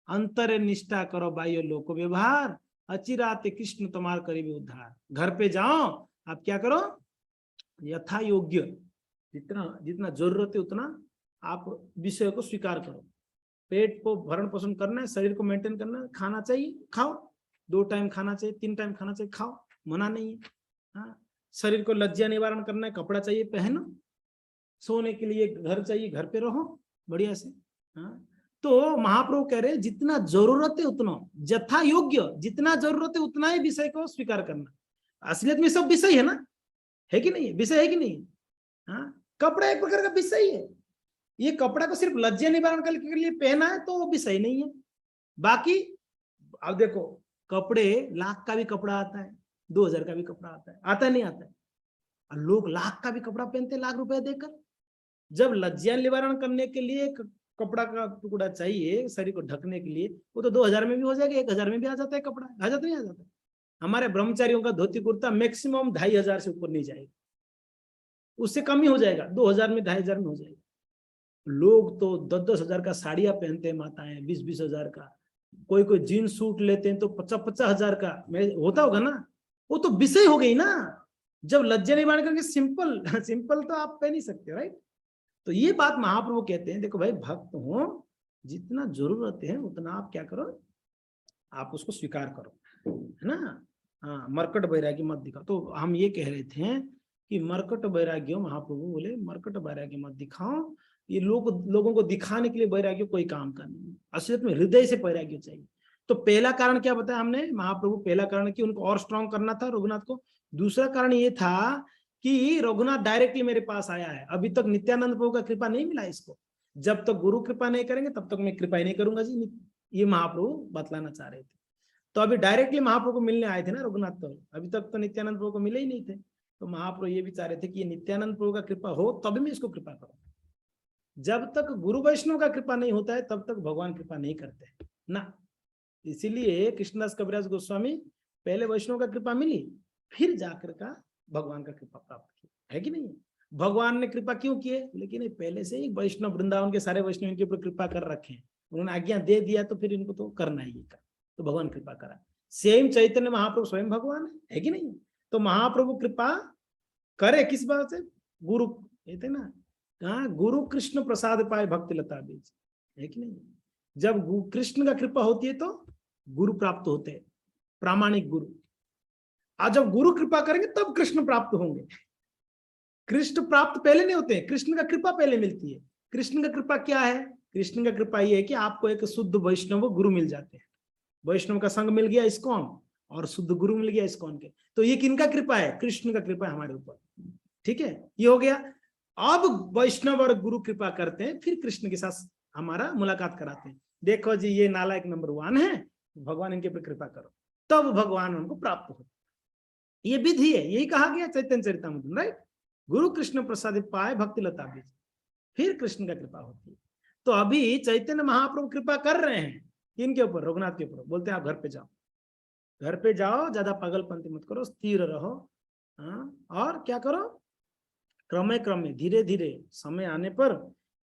अंतर निष्ठा करो बाह्य लोक व्यवहार, अचिराते कृष्ण तुम्हार करीबी उद्धार। घर पे जाओ आप क्या करो, यथा योग्य, जितना जितना जरूरत है उतना आप विषय को स्वीकार करो। पेट को भरण पोषण करना है, शरीर को मेंटेन करना है, खाना चाहिए खाओ, 2 टाइम खाना चाहिए, 3 टाइम खाना चाहिए खाओ, मना नहीं है। हाँ शरीर को लज्जा निवारण करना है, कपड़ा चाहिए पहनो, सोने के लिए घर चाहिए, घर पे रहो बढ़िया से। हाँ तो महाप्रभु कह रहे जितना जरूरत है उतना, यथा योग्य, जितना जरूरत है उतना ही विषय को स्वीकार करना। असलियत में सब विषय है ना, है कि नहीं, विषय है कि नहीं। हाँ कपड़ा एक प्रकार का विषय है, ये कपड़ा को सिर्फ लज्जा निवारण के लिए पहना है तो वो विषय नहीं है। बाकी अब देखो कपड़े, लाख का भी कपड़ा आता है, 2000 का भी कपड़ा आता है नहीं आता है, और लोग लाख का भी कपड़ा पहनते हैं, लाख रुपए देकर। जब लज्जा निवारण करने के लिए कपड़ा का टुकड़ा चाहिए शरीर को ढकने के लिए, वो तो 2000 में भी हो जाएगा, 1000 में भी आ जाता है कपड़ा, आ जाता नहीं आ जाता। हमारे ब्रह्मचारियों का धोती कुर्ता मैक्सिमम 2500 से ऊपर नहीं जाएगा, उससे कम ही हो जाएगा, 2000 में 2500 में हो जाएगा। लोग तो 10-10 हजार का साड़ियां पहनते हैं माताएं, 20-20 हजार का, कोई कोई जीन्स सूट लेते हैं तो 50-50 हजार का होता होगा ना। वो तो विषय हो गई ना, जब लज्जा नहीं बांध करके सिंपल सिंपल तो आप पहन नहीं सकते, राइट। तो ये बात महाप्रभु कहते हैं, देखो भाई भक्त हो, जितना जरूरत है उतना आप क्या करो, आप उसको स्वीकार करो, है ना। हाँ, मरकट वैराग्य मत दिखाओ। तो हम ये कह रहे थे कि मरकट वैराग्य, महाप्रभु बोले मरकट वैराग्य मत दिखाओ। ये लोगों को दिखाने के लिए वैराग्य कोई काम का नहीं, असलियत में हृदय से वैराग्य चाहिए। तो पहला कारण क्या बताया हमने, महाप्रभु पहला कारण कि उनको और स्ट्रांग करना था रघुनाथ को। दूसरा कारण ये था कि रघुनाथ डायरेक्टली मेरे पास आया है, अभी तक नित्यानंद प्रभु का कृपा नहीं मिला इसको। जब तक गुरु कृपा नहीं करेंगे तब तक मैं कृपा ही नहीं करूंगा जी, ये महाप्रभु बतलाना चाह रहे थे। तो अभी डायरेक्टली महाप्रभु को मिलने आए थे ना रघुनाथ, तो अभी तक तो नित्यानंद प्रभु को मिले ही नहीं थे। तो महाप्रभु ये भी चाह रहे थे कि ये नित्यानंद प्रभु का कृपा हो तभी मैं इसको कृपा करूँ। जब तक गुरु वैष्णव का कृपा नहीं होता है तब तक भगवान कृपा नहीं करते ना। इसीलिए कृष्णदास कविराज गोस्वामी पहले वैष्णव का कृपा मिली, फिर जाकर का भगवान का कृपा प्राप्त किया, है कि नहीं। भगवान ने कृपा क्यों किए, लेकिन पहले से ही वैष्णव, वृंदावन के सारे वैष्णव इनके ऊपर कृपा कर रखे हैं, उन्होंने आज्ञा दे दिया तो फिर इनको तो करना ही है, तो भगवान कृपा करा। सेम चैतन्य महाप्रभु स्वयं भगवान है कि नहीं। तो महाप्रभु कृपा करे किस बात से, गुरु कहते ना, कहा गुरु कृष्ण प्रसाद पाए भक्ति लता बीज, है कि नहीं। जब कृष्ण का कृपा होती है तो गुरु प्राप्त होते हैं, प्रामाणिक गुरु। आज जब गुरु कृपा करेंगे तब कृष्ण प्राप्त होंगे। कृष्ण प्राप्त पहले नहीं होते, कृष्ण का कृपा पहले मिलती है। कृष्ण का कृपा क्या है, कृष्ण का कृपा ये है कि आपको एक शुद्ध वैष्णव गुरु मिल जाते हैं। वैष्णव का संग मिल गया इस्कॉन और शुद्ध गुरु मिल गया इस्कॉन के, तो ये किनका कृपा है, कृष्ण का कृपा है हमारे ऊपर, ठीक है। ये हो गया। अब वैष्णव और गुरु कृपा करते हैं, फिर कृष्ण के साथ हमारा मुलाकात कराते हैं। देखो जी ये नालायक नंबर 1 है, भगवान इनके पर कृपा करो, तब भगवान उनको प्राप्त हो। ये विधि है, यही कहा गया चैतन्य चरितामृत, राइट। गुरु कृष्ण प्रसाद पाए भक्ति लता बीज, फिर कृष्ण का कृपा होती है। तो अभी चैतन्य महाप्रभु कृपा कर रहे हैं इनके ऊपर, रघुनाथ के ऊपर। बोलते हैं आप घर पे जाओ, घर पे जाओ, ज्यादा पागलपंती मत करो, स्थिर रहो। और क्या करो, क्रमे क्रमे धीरे धीरे समय आने पर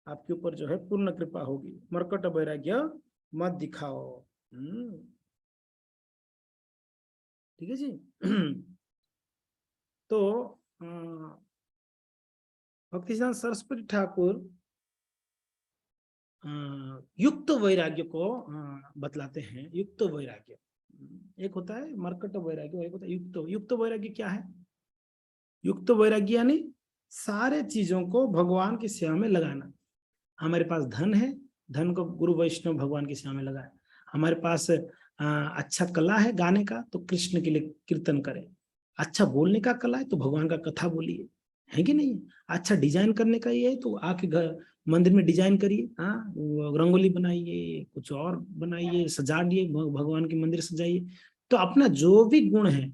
आपके ऊपर जो है पूर्ण कृपा होगी। मरकट वैराग्य मत दिखाओ, ठीक है जी। तो भक्तिसिद्धांत सरस्वती ठाकुर युक्त वैराग्य को बतलाते हैं। युक्त वैराग्य एक होता है मरकट वैराग्य, एक होता है युक्त। युक्त वैराग्य क्या है, युक्त वैराग्य यानी सारे चीजों को भगवान की सेवा में लगाना। हमारे पास धन है, धन को गुरु वैष्णव भगवान की सेवा में लगाए। हमारे पास अच्छा कला है गाने का, तो कृष्ण के लिए कीर्तन करें। अच्छा बोलने का कला है तो भगवान का कथा बोलिए, है कि नहीं। अच्छा डिजाइन करने का ये है तो आके घर मंदिर में डिजाइन करिए, रंगोली बनाइए, कुछ और बनाइए, सजाइए, भगवान के मंदिर सजाइए। तो अपना जो भी गुण है,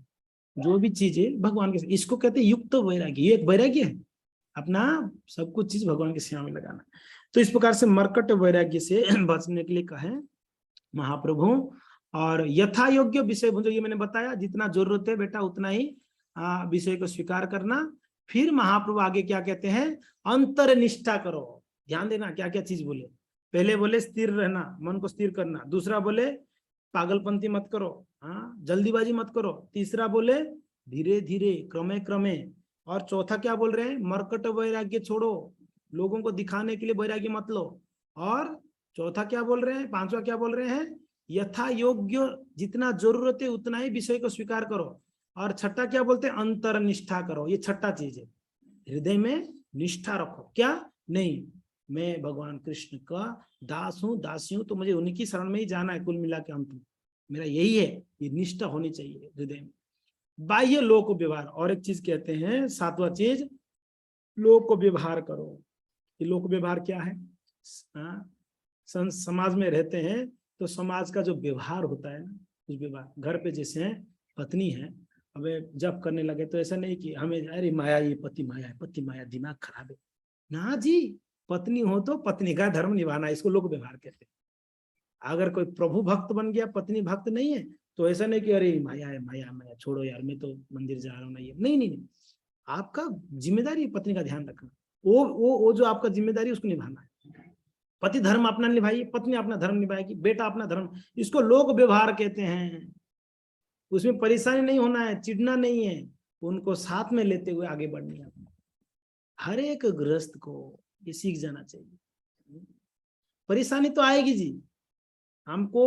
जो भी चीज है भगवान के, इसको कहते हैं युक्त वैराग्य। ये एक वैराग्य है, अपना सब कुछ चीज भगवान की सेवा में लगाना। तो इस प्रकार से मरकट वैराग्य से बचने के लिए कहे महाप्रभु। और यथा योग्य विषय, जो ये मैंने बताया, जितना जरूरत है बेटा उतना ही विषय को स्वीकार करना। फिर महाप्रभु आगे क्या कहते हैं, अंतर निष्ठा करो। ध्यान देना क्या क्या चीज बोले। पहले बोले स्थिर रहना, मन को स्थिर करना। दूसरा बोले पागलपंती मत करो, जल्दीबाजी मत करो। तीसरा बोले धीरे धीरे क्रमे क्रमे। और चौथा क्या बोल रहे हैं, मरकट वैराग्य छोड़ो, लोगों को दिखाने के लिए वैराग्य मत लो। और चौथा क्या बोल रहे हैं, पांचवा क्या बोल रहे हैं, यथा योग्य, जितना जरूरत है उतना ही विषय को स्वीकार करो। और छठा क्या बोलते हैं, अंतर निष्ठा करो। ये छठा चीज है, हृदय में निष्ठा रखो। क्या नहीं, मैं भगवान कृष्ण का दास हूं, दासी हूं, तो मुझे उनकी शरण में ही जाना है। कुल मिला के अंत में मेरा यही है, ये निष्ठा होनी चाहिए हृदय में। बाह्य लोक व्यवहार, और एक चीज कहते हैं, सातवां चीज, लोक व्यवहार करो। ये लोक व्यवहार क्या है, समाज में रहते हैं तो समाज का जो व्यवहार होता है, उस व्यवहार, घर पे जैसे हैं पत्नी है, हमें जब करने लगे तो ऐसा नहीं कि हमें अरे माया, ये पति माया है, पति माया, दिमाग खराब है ना जी। पत्नी हो तो पत्नी का धर्म निभाना, इसको लोक व्यवहार कहते हैं। अगर कोई प्रभु भक्त बन गया, पत्नी भक्त नहीं है, तो ऐसा नहीं कि अरे माया है, माया माया छोड़ो यार, मैं तो मंदिर जा रहा हूँ, नहीं नहीं नहीं। आपका जिम्मेदारी है पत्नी का ध्यान रखना। वो जो आपका जिम्मेदारी है उसको निभाना है। पति धर्म अपना निभाइए, पत्नी अपना धर्म निभाएगी, बेटा अपना धर्म। इसको लोक व्यवहार कहते हैं। उसमें परेशानी नहीं होना है, चिढ़ना नहीं है, उनको साथ में लेते हुए आगे बढ़नी है। हर एक गृहस्थ को ये सीख जाना चाहिए। परेशानी तो आएगी जी, हमको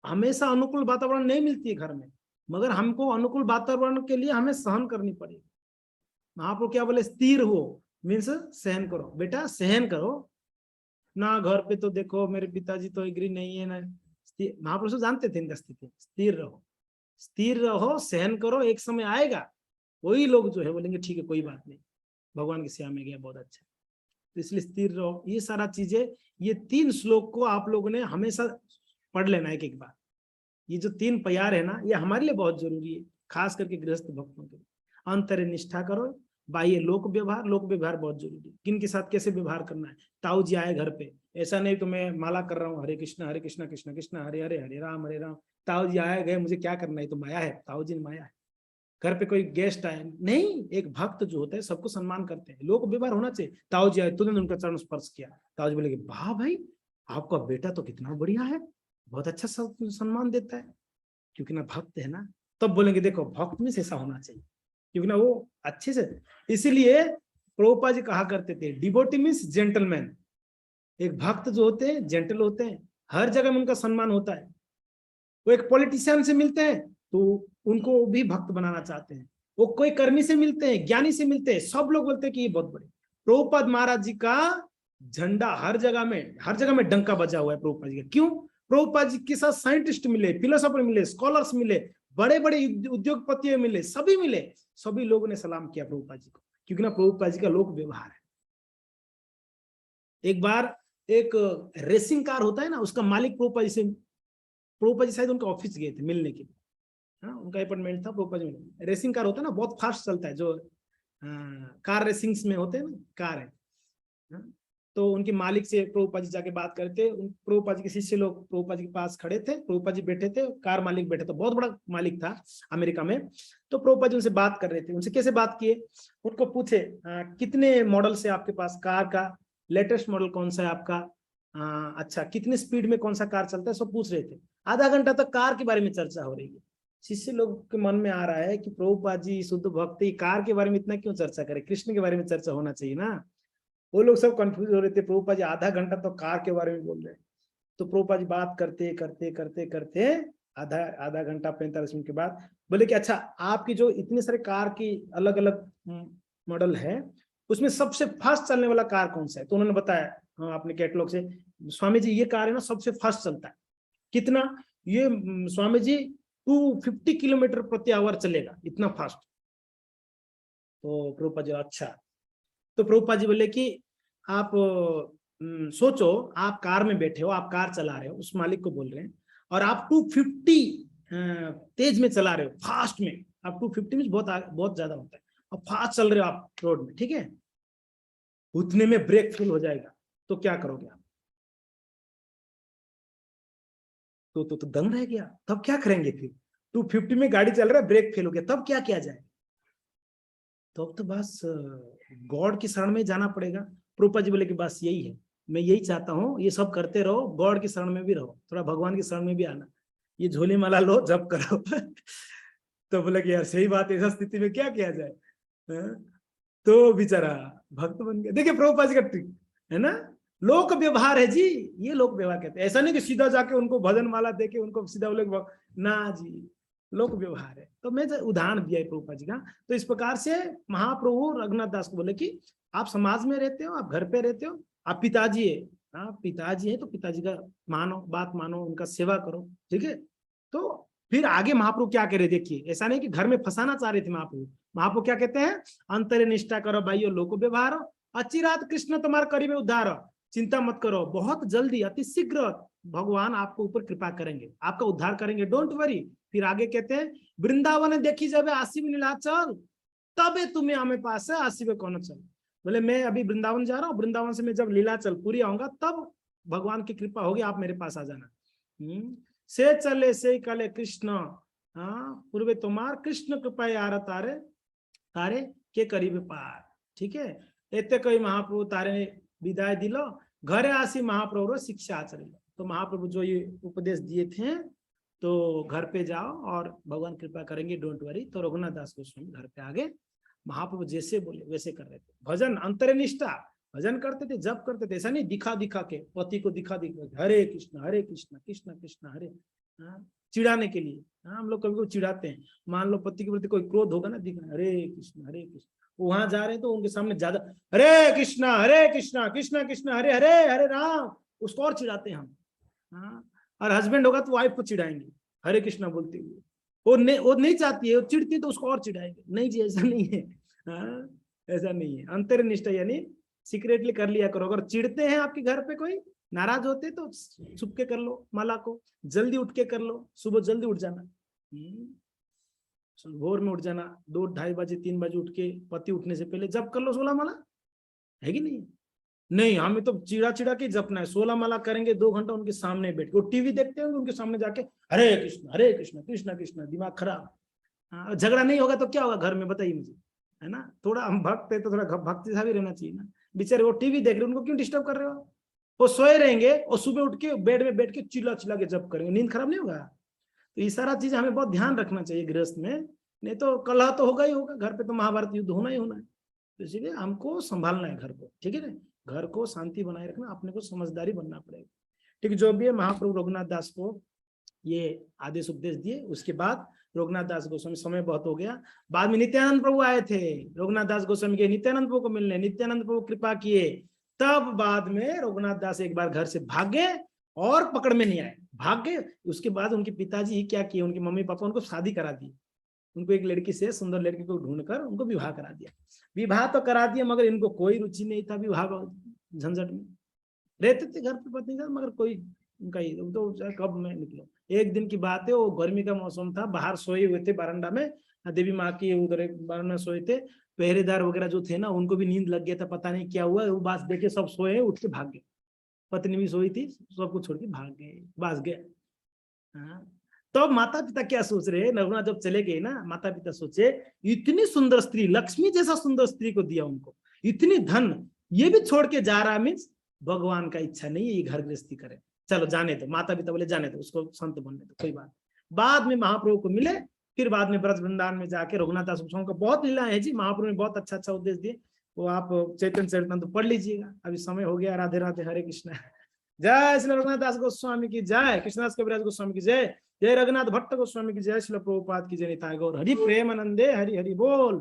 हमेशा अनुकूल वातावरण नहीं मिलती है घर में, मगर हमको अनुकूल वातावरण के लिए हमें सहन करनी पड़ेगी। महाप्रभु क्या बोले, स्थिर हो मीन्स सहन करो बेटा, सहन करो ना। घर पे तो देखो मेरे पिताजी तो एग्री नहीं है ना। महाप्रभु जानते थे इनका स्थिति। स्थिर रहो, स्थिर रहो, सहन करो, एक समय आएगा वही लोग जो है बोलेंगे ठीक है कोई बात नहीं, भगवान की सेवा में गया बहुत अच्छा। तो इसलिए स्थिर रहो। ये सारा चीजें, ये 3 श्लोक को आप लोगों ने हमेशा पढ़ लेना एक एक बार। ये जो 3 प्यार है ना, ये हमारे लिए बहुत जरूरी है, खास करके गृहस्थ भक्तों के लिए। अंतर निष्ठा करो, बाह्य लोक व्यवहार। लोक व्यवहार बहुत जरूरी है, किन के साथ कैसे व्यवहार करना है। ताऊ जी आए घर पे, ऐसा नहीं तो मैं माला कर रहा हूँ हरे कृष्णा कृष्ण कृष्ण हरे हरे, हरे राम। ताऊ जी आए गए, मुझे क्या करना है, तो माया है, ताऊ जी माया है। घर पे कोई गेस्ट आए नहीं, एक भक्त जो होता है सबको सम्मान करते हैं, लोक व्यवहार होना चाहिए। ताऊ जी आए, तुरंत उनका चरण स्पर्श किया। ताऊ जी बोले वाह भाई, आपका बेटा तो कितना बढ़िया है, बहुत अच्छा सम्मान देता है, क्योंकि ना भक्त है ना। तब बोलेंगे देखो भक्त में ऐसा होना चाहिए, क्योंकि ना वो अच्छे से। इसीलिए प्रभुपाद जी कहा करते थे, डिवोटी मीन्स जेंटलमैन। एक भक्त जो होते हैं जेंटल होते हैं, हर जगह में उनका सम्मान होता है। वो एक पॉलिटिशियन से मिलते हैं तो उनको भी भक्त बनाना चाहते हैं। वो कोई कर्मी से मिलते हैं, ज्ञानी से मिलते हैं, सब लोग बोलते हैं कि ये बहुत बड़े। प्रभुपाद महाराज जी का झंडा हर जगह में डंका बजा हुआ है प्रभुपाद जी का। क्यों? प्रभुपाद जी के साथ साइंटिस्ट मिले, फिलोसोफर मिले, स्कॉलर्स मिले, बड़े बड़े उद्योगपति मिले, सभी मिले, सभी लोगों ने सलाम किया प्रभुपाद जी को, क्योंकि ना प्रभुपाद जी का लोक व्यवहार है। एक बार एक रेसिंग कार होता है ना, उसका मालिक प्रभुपाद जी शायद उनका ऑफिस गए थे मिलने के लिए। हाँ, उनका अपॉइंटमेंट था प्रभुपाद जी में। रेसिंग कार होता है ना, बहुत फास्ट चलता है, जो कार रेसिंग्स में होते हैं ना, कार है। हाँ, तो उनके मालिक से प्रभुपाद जी जाके बात करते। प्रभुपाद जी के शिष्य लोग प्रभुपाद जी के पास खड़े थे, प्रभुपाद जी बैठे थे, कार मालिक बैठे थे, बहुत बड़ा मालिक था अमेरिका में। तो प्रभुपाद जी उनसे बात कर रहे थे। उनसे कैसे बात किए, उनको पूछे कितने मॉडल से आपके पास कार का, लेटेस्ट मॉडल कौन सा है आपका, अच्छा कितने स्पीड में कौन सा कार चलता है, सब पूछ रहे थे। आधा घंटा तक कार के बारे में चर्चा हो रही है। शिष्य लोग के मन में आ रहा है कि प्रभुपाद जी शुद्ध भक्ति, कार के बारे में इतना क्यों चर्चा करें, कृष्ण के बारे में चर्चा होना चाहिए ना। वो लोग सब कंफ्यूज हो रहे थे, प्रभुपाद जी आधा घंटा तो कार के बारे में बोल रहे हैं। तो प्रभुपाद जी बात करते करते करते करते आधा घंटा 45 मिनट के बाद बोले कि अच्छा, आपकी जो इतने सारे कार की अलग अलग मॉडल है, उसमें सबसे फास्ट चलने वाला कार कौन सा है। तो उन्होंने बताया, हाँ आपने कैटलॉग से, स्वामी जी ये कार है ना सबसे फास्ट चलता है। कितना? ये स्वामी जी 250 किलोमीटर प्रति आवर चलेगा, इतना फास्ट। तो प्रभुपाद जी अच्छा। तो प्रभुपाद जी बोले कि आप सोचो, आप कार में बैठे हो, आप कार चला रहे हो, उस मालिक को बोल रहे हैं, और आप 250 तेज में चला रहे हो, फास्ट में। आप 250 में बहुत ज्यादा होता है, और फास्ट चल रहे हो आप रोड में, ठीक है। उतने में ब्रेक फेल हो जाएगा, तो क्या करोगे आप? तो दंग रह गया। तब क्या करेंगे फिर? 250 में गाड़ी चल रहा है, ब्रेक फेल हो गया, तब क्या किया जाए? तो अब तो बस गॉड की शरण में जाना पड़ेगा। प्रभुपाद जी बोले कि बस यही है, मैं यही चाहता हूँ, ये सब करते रहो, गॉड की शरण में भी रहो, थोड़ा भगवान की शरण में भी आना, ये झोली माला लो, जप करो। तो बोले कि यार सही बात है, ऐसा स्थिति में क्या किया जाए। तो बेचारा भक्त बन गया। देखिए प्रभुपाद जी का ट्रिक है ना, लोक व्यवहार है जी, ये लोक व्यवहार कहते हैं। ऐसा नहीं कि सीधा जाके उनको भजन माला देके उनको सीधा बोले ना जी, लोक व्यवहार है। तो मैं उदाहरण दिया है प्रभुपाद जी का। तो इस प्रकार से महाप्रभु रघुनाथ दास को बोले कि आप समाज में रहते हो, आप घर पे रहते हो, आप पिताजी है, आप पिताजी है तो पिताजी का मानो, बात मानो, उनका सेवा करो, ठीक है। तो फिर आगे महाप्रभु क्या करे देखिए, ऐसा नहीं कि घर में फंसाना चाह रहे थे महाप्रभु। महाप्रभु क्या कहते हैं, अंतर निष्ठा करो भाइयों, लोक व्यवहार, अचिरात कृष्ण तुम्हारे करीब उद्धार, चिंता मत करो, बहुत जल्दी अति शीघ्र भगवान आपको ऊपर कृपा करेंगे, आपका उद्धार करेंगे, डोंट वरी। फिर आगे कहते हैं, वृंदावन देखी जब आसिब नीलाचल, तबे तुम्हें हमें पास है आसिब कौन चल। बोले मैं अभी वृंदावन जा रहा हूँ, वृंदावन से मैं जब लीलाचल पूरी आऊंगा तब भगवान की कृपा होगी, आप मेरे पास आ जाना। से चले से कले कृष्ण, हाँ पूर्वे तुम्हार कृष्ण कृपा यार तारे तारे के करीब पार। ठीक है, एते कई महाप्रभु तारे विदाय दिलो घरे आसी महाप्रभु शिक्षा आचरण। तो महाप्रभु जो ये उपदेश दिए थे तो घर पे जाओ और भगवान कृपा करेंगे, डोंट वरी। तो रघुनाथ दास गोस्वामी घर पे आ गए, महाप्रभु जैसे बोले वैसे कर रहे थे। भजन अंतरनिष्ठा, भजन करते थे, जप करते थे, ऐसा नहीं दिखा दिखा के, पति को दिखा दिखा हरे कृष्ण कृष्ण कृष्ण हरे, चिढ़ाने के लिए। हम लोग कभी कभी चिढ़ाते हैं, मान लो पति के प्रति कोई क्रोध होगा ना, दिखा हरे कृष्ण वहां जा रहे हैं तो उनके सामने ज्यादा हरे कृष्ण कृष्ण कृष्ण हरे हरे हरे राम, उसको और चिढ़ाते हैं हम। और हस्बैंड होगा तो वाइफ को चिढ़ाएंगे हरे कृष्ण बोलते हुए, वो नहीं चाहती है, वो चिढ़ती है तो उसको और चिढ़ाएंगे। नहीं जी ऐसा नहीं है, ऐसा नहीं है। अंतरनिष्ठा यानी सीक्रेटली कर लिया करो। अगर चिढ़ते हैं आपके घर पे कोई, नाराज होते तो छुप के कर लो माला को, जल्दी उठ के कर लो, सुबह जल्दी उठ जाना, भोर में उठ जाना, 2, 2:30 बजे 3 बजे उठ के पति उठने से पहले जप कर लो 16 माला, है कि नहीं? नहीं, हमें तो चिड़ा के जपना है। 16 माला करेंगे 2 घंटा उनके सामने बैठ के, वो टीवी देखते होंगे उनके सामने जाके हरे कृष्ण कृष्ण कृष्ण, दिमाग खराब। झगड़ा नहीं होगा तो क्या होगा घर में, बताइए मुझे, है ना? थोड़ा हम भक्त है तो थोड़ा भक्ति सा भी रहना चाहिए ना। बेचारे वो टीवी देख रहे हैं, उनको क्यों डिस्टर्ब कर रहे हो? वो सोए रहेंगे और सुबह उठ के बेड में बैठ के चिल्ला के जप करेंगे, नींद खराब नहीं होगा? तो ये सारा चीज हमें बहुत ध्यान रखना चाहिए गृहस्थ में, नहीं तो कलह तो होगा ही होगा घर पे, तो महाभारत युद्ध होना ही होना है। तो इसीलिए हमको संभालना है घर को, ठीक है ना? घर को शांति बनाए रखना, अपने को समझदारी बनना पड़ेगा। ठीक, जो भी है महाप्रभु रघुनाथ दास को ये आदेश उपदेश दिए। उसके बाद रघुनाथ दास गोस्वामी, समय बहुत हो गया, बाद में नित्यानंद प्रभु आए थे रघुनाथ दास गोस्वामी के नित्यानंद प्रभु को मिलने, नित्यानंद प्रभु कृपा किए। तब बाद में रघुनाथ दास एक बार घर से भाग गए और पकड़ में नहीं आए, भाग गए। उसके बाद उनके पिताजी क्या किए, उनके मम्मी पापा उनको शादी करा दी, उनको एक लड़की से, सुंदर लड़की को ढूंढकर उनको विवाह करा दिया। विवाह तो करा दिया मगर इनको कोई रुचि नहीं था विवाह झंझट में, रहते थे घर पे पत्नी का, मगर कोई उनका ही तो कब में निकलो। एक दिन की बात है, वो गर्मी का मौसम था, बाहर सोए हुए थे बरामदा में, देवी माँ की उधर बरामदा में सोए थे, पहरेदार वगैरह जो थे ना उनको भी नींद लग गया था, पता नहीं क्या हुआ, वो बास देखे सब सोए, उठ के भाग गए, पत्नी भी सोई थी, सबको छोड़ के भाग गए, बास गए। तो माता पिता क्या सोच रहे, रघुनाथ जब चले गए ना, माता पिता सोचे इतनी सुंदर स्त्री, लक्ष्मी जैसा सुंदर स्त्री को दिया उनको, इतनी धन, ये भी छोड़ के जा रहा, मीन्स भगवान का इच्छा नहीं है ये घर गृहस्थी करे, चलो जाने दो। माता पिता बोले जाने दो, उसको संत बनने दो, कोई बात। बाद में महाप्रभु को मिले, फिर बाद में ब्रज वृंदावन में जाके रघुनाथ दास गोस्वामी का बहुत लीला है जी, महाप्रभु ने बहुत अच्छा अच्छा उपदेश दिए, वो आप चैतन्य चरितामृत पढ़ लीजिएगा। अभी समय हो गया, राधे राधे, हरे कृष्ण। जय श्री रघुनाथ दास गोस्वामी की जय, कृष्णदास कविराज गोस्वामी की जय, जय रघुनाथ भट्ट गोस्वामी की जय, श्रील प्रभुपाद की जय, निताय गौर हरि प्रेमानंदे, हरि हरि बोल।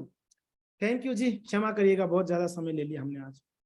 थैंक यू जी, क्षमा करिएगा बहुत ज्यादा समय ले लिया हमने आज।